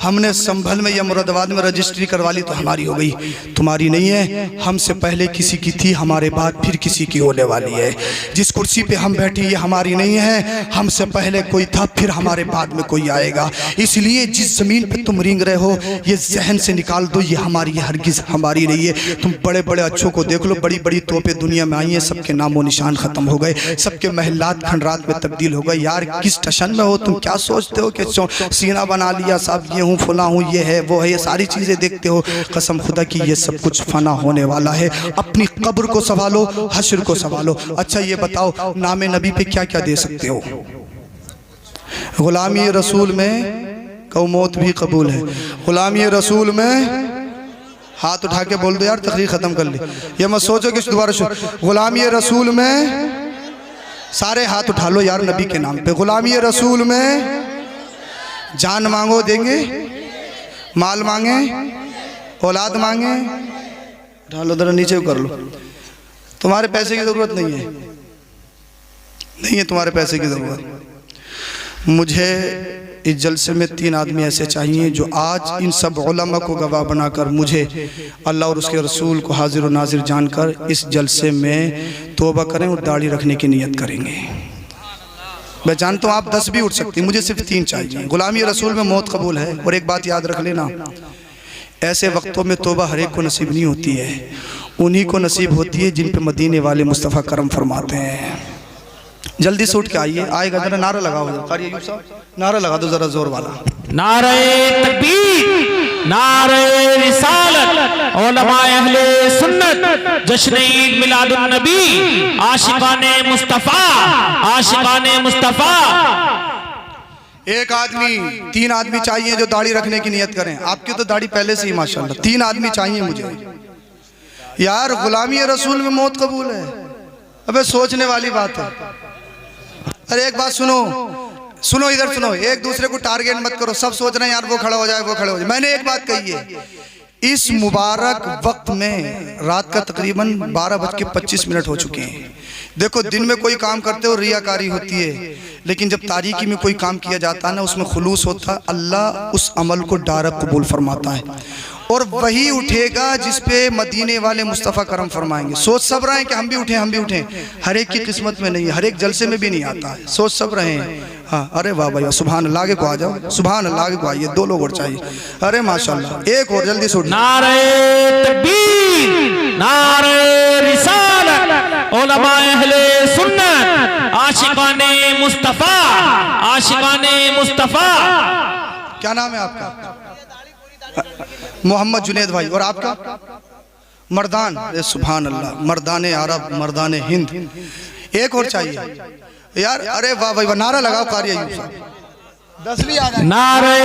हमने संभल में या मुरादाबाद में रजिस्ट्री करवा ली तो हमारी हो गई, तुम्हारी नहीं है। हमसे पहले किसी की थी, हमारे बाद फिर किसी की होने वाली है। जिस कुर्सी पर हम बैठे ये हमारी नहीं है, हमसे पहले कोई था, फिर हमारे बाद में कोई आएगा। इसलिए जिस ज़मीन पे तुम रेंग रहे हो ये जहन से निकाल दो, ये हमारी है, हरगिज़ हमारी नहीं है। तुम बड़े बड़े अच्छों को देख लो, बड़ी बड़ी तोपें दुनिया में आई हैं, सबके नामो निशान ख़त्म हो गए, सबके महलात खंडरात में तब्दील हो गए। यार किस टशन में हो तुम? क्या सोचते हो कि सीना बना लिया साहब, ये हूँ फला हूँ, ये है वो है, ये सारी चीज़ें देखते हो। कसम खुदा की ये सब कुछ फना होने वाला है। अपनी कब्र को संभालो, हश्र को संभालो। अच्छा ये बताओ, नाम नबी पे क्या क्या दे सकते हो? गुलामी रसूल में कौ मौत भी कबूल है। गुलामी रसूल में हाथ उठा के बोल दो यार, तकरीर ख़त्म कर ली। ये मत सोचो कि दोबारा गुलामी रसूल में सारे हाथ उठा लो यार नबी के नाम पे। गुलामी रसूल में जान मांगो देंगे, माल मांगे, औलाद मांगे, उठा लो, जरा नीचे कर लो। तुम्हारे पैसे की ज़रूरत नहीं है, नहीं है तुम्हारे पैसे की ज़रूरत। मुझे इस जलसे में 3 आदमी ऐसे चाहिए जो आज इन सब उलमा को गवाह बनाकर मुझे अल्लाह और उसके रसूल को हाजिर और नाजिर जानकर इस जलसे में तौबा करें और दाढ़ी रखने की नियत करेंगे। मैं जानता हूँ आप 10 भी उठ सकती, मुझे सिर्फ 3 चाहिए। गुलामी रसूल में मौत कबूल है। और एक बात याद रख लेना, ऐसे वक्तों में तौबा हर एक को नसीब नहीं होती है, उन्हीं को नसीब होती है जिन पे मदीने वाले मुस्तफ़ा करम फरमाते हैं। जल्दी से उठ के आइए, आएगा जरा नारा लगाओ, नारा लगा दो जरा जोर वाला। नारे तकबीर, नारे रिसालत, उलमाए अहले सुन्नत, जश्न ईद मिलादुन नबी, आशिकाने मुस्तफा, आशिकाने मुस्तफा। एक आदमी, 3 आदमी चाहिए जो दाढ़ी रखने की नियत करें। आपकी तो दाढ़ी पहले से ही माशाल्लाह। 3 आदमी चाहिए मुझे यार। गुलामी रसूल में मौत कबूल है। अबे सोचने वाली बात है। अरे एक बात सुनो, सुनो इधर सुनो, एक दूसरे को टारगेट मत करो। सब सोच रहे हैं यार वो खड़ा हो जाए, वो खड़ा हो जाए। मैंने एक बात कही है, इस मुबारक वक्त में रात का तकरीबन 12:25 हो चुके हैं। देखो दिन में कोई काम करते हो रियाकारी होती है, लेकिन जब तारीकी में कोई काम किया जाता है ना, उसमें खुलूस होता है, अल्लाह उस अमल को डायरेक्ट कबूल फरमाता है। और वही उठेगा जिस पे मदीने वाले मुस्तफ़ा करम फरमाएंगे। सोच सब रहे हैं कि हम भी उठें, हम भी उठें। हर एक की किस्मत में नहीं है, हर एक जलसे में भी नहीं आता है। सोच सब रहे हैं। हाँ, अरे वाह भाई, सुभान अल्लाह, आगे को आ जाओ, सुभान अल्लाह, आगे को आइए। 2 लोग और चाहिए। अरे माशाल्लाह, एक और जल्दी से उठ। नारे तकबीर, नारे रिसालत, उलमाए अहले सुन्नत, आशिकाने मुस्तफा, आशिकाने मुस्तफा। क्या नाम है आपका? मोहम्मद जुनेद भाई। और आपका? मर्दान। सुभान अल्लाह, मर्दाने अरब, मर्दाने हिंद। एक और चाहिए यार। अरे वाह भाई, नारा लगाओ कारी अय्यूब साहब। 10 भी आ गए। नारे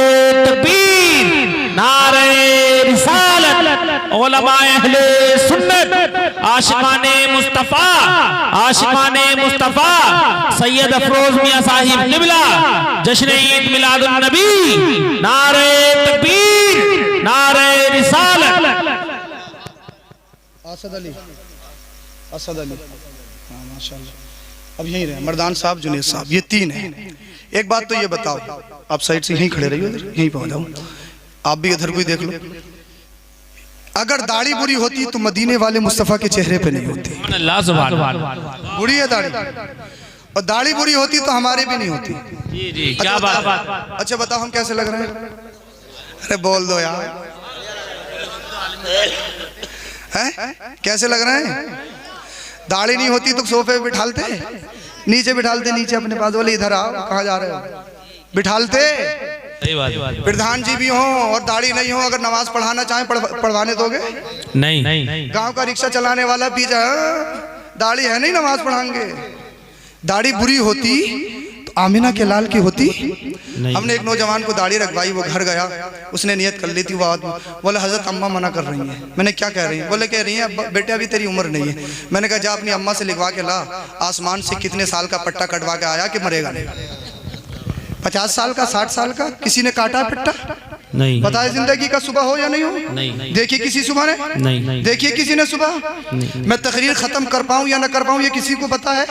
तकबीर, नारे रिसालत, उलमाए अहले सुन्नत, आशिकाने मुस्तफा, आशिकाने मुस्तफा, सैयद अफरोज मियां साहिब किबला, जश्न ईद मिलादुन नबी। नारे तकबीर, नारे रिसालत। असद अली, असद अली, हाँ माशाल्लाह। अब यहीं रहे, मर्दान साहब, जुनेद साहब, ये तीन है। एक बात तो ये बताओ, आप साइड से यहीं खड़े रहिए, यहीं पहुंच जाओ, आप भी इधर कोई देख लो। अगर दाढ़ी बुरी होती तो मदीने वाले मुस्तफ़ा के चेहरे पे नहीं होती। बुरी है दाढ़ी, और दाढ़ी बुरी होती तो हमारे भी नहीं होती। जी जी, क्या बात। अच्छा बताओ हम कैसे लग रहे हैं? अरे बोल दो यार, हैं? कैसे लग रहे हैं? दाढ़ी नहीं होती तो सोफे पे बिठालते, नीचे बिठालते, नीचे अपने पास, बोले इधर आओ, कहाँ जा रहे हो, बिठालते। सही बात। प्रधान जी भी हो और दाढ़ी नहीं हो, अगर नमाज पढ़ाना चाहें पढ़वाने दोगे? नहीं। गांव का रिक्शा चलाने वाला पीछे, दाढ़ी है नहीं, नमाज पढ़ाएंगे। दाढ़ी बुरी होती तो आमिना के लाल की होती नहीं। हमने एक नौजवान को दाढ़ी रखवाई, वो घर गया, उसने नियत कर ली थी, वो आदमी बोले हजरत अम्मा मना कर रही हैं। मैंने क्या कह रही हैं? बोले कह रही हैं बेटे अभी तेरी उम्र नहीं है। मैंने कहा जा अपनी अम्मा से लिखवा के ला, आसमान से कितने साल का पट्टा कटवा के आया कि मरेगा नहीं? 50 साल का, 60 साल का? किसी ने काटा पट्टा? नहीं। पता है जिंदगी का सुबह हो या नहीं हो? नहीं। देखिए किसी सुबह ने? नहीं। देखिए किसी ने सुबह? नहीं। मैं तकरीर खत्म कर पाऊं या ना कर पाऊं ये किसी को पता है?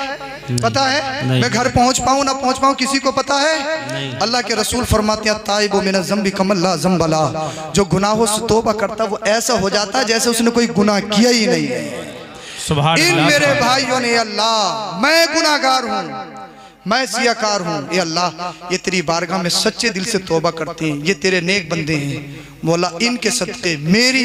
पता है? मैं घर पहुंच पाऊं ना पहुंच पाऊं किसी को पता है? अल्लाह के रसूल फरमाते हैं ताइबु मिन ज़म्बि कमल्ला ज़म्बला, जो गुनाहों से तौबा करता वो ऐसा हो जाता है जैसे उसने कोई गुनाह किया ही नहीं है। इन मेरे भाइयों ने, अल्लाह मैं गुनाहगार हूँ, मैं सियाकार हूँ, ये अल्लाह ये तेरी बारगाह में सच्चे दिल से तौबा करते हैं, ये तेरे नेक बंदे हैं, मौला इनके सदक़े मेरी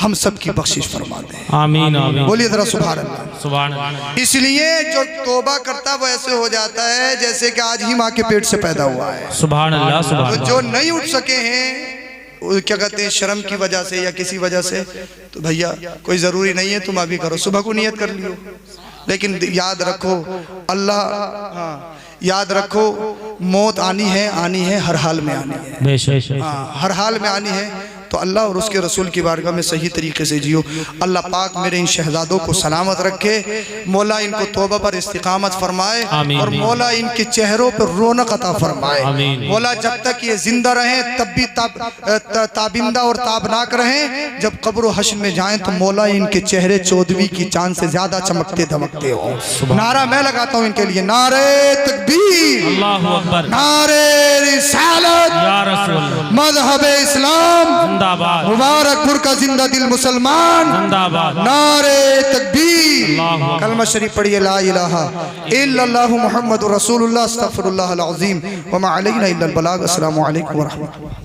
हम सब की बख्शिश फरमा दे। आमीन आमीन। बोलिए जरा सुभान अल्लाह। सुभान अल्लाह। इसलिए जो तौबा करता वो ऐसे हो जाता है जैसे कि आज ही माँ के पेट से पैदा हुआ है। सुभान अल्लाह। सुभान तो जो नहीं उठ सके हैं क्या कहते हैं शर्म की वजह से या किसी वजह से, तो भैया कोई जरूरी नहीं है तुम अभी करो, सुबह को नियत कर लियो, लेकिन याद रखो अल्लाह, हाँ याद रखो मौत आनी है, हर हाल में आनी है, हाँ हर हाल में आनी है। तो अल्लाह और उसके रसूल की बारगाह में सही तरीके से जियो। अल्लाह पाक मेरे इन शहजादों को सलामत रखे, मौला इनको तौबा पर इस्तिकामत फरमाए, और मौला इनके चेहरों पर रौनक अता फरमाए। मौला जब तक ये जिंदा रहें तब भी ताबिंदा और ताबनाक रहें, जब कब्र व हश्र में जाएं तो मौला इनके चेहरे चौदहवीं की चांद से ज्यादा चमकते धमकते हो। नारा मैं लगाता हूँ इनके लिए, नारे तकबीर, अल्लाहू अकबर, नारे रिसालत, या रसूल, मज़हब इस्लाम मुबारकपुर का जिंदा दिल मुसलमान, नारे तकबीर, कलमा शरीफ पढ़िए, ला इलाहा इल्लल्लाहु मुहम्मदुर रसूलुल्लाह, अस्तगफिरुल्लाह अल अज़ीम व मा अलैना इल्लल बलाग। अस्सलामु अलैकुम व रहमतुल्लाह।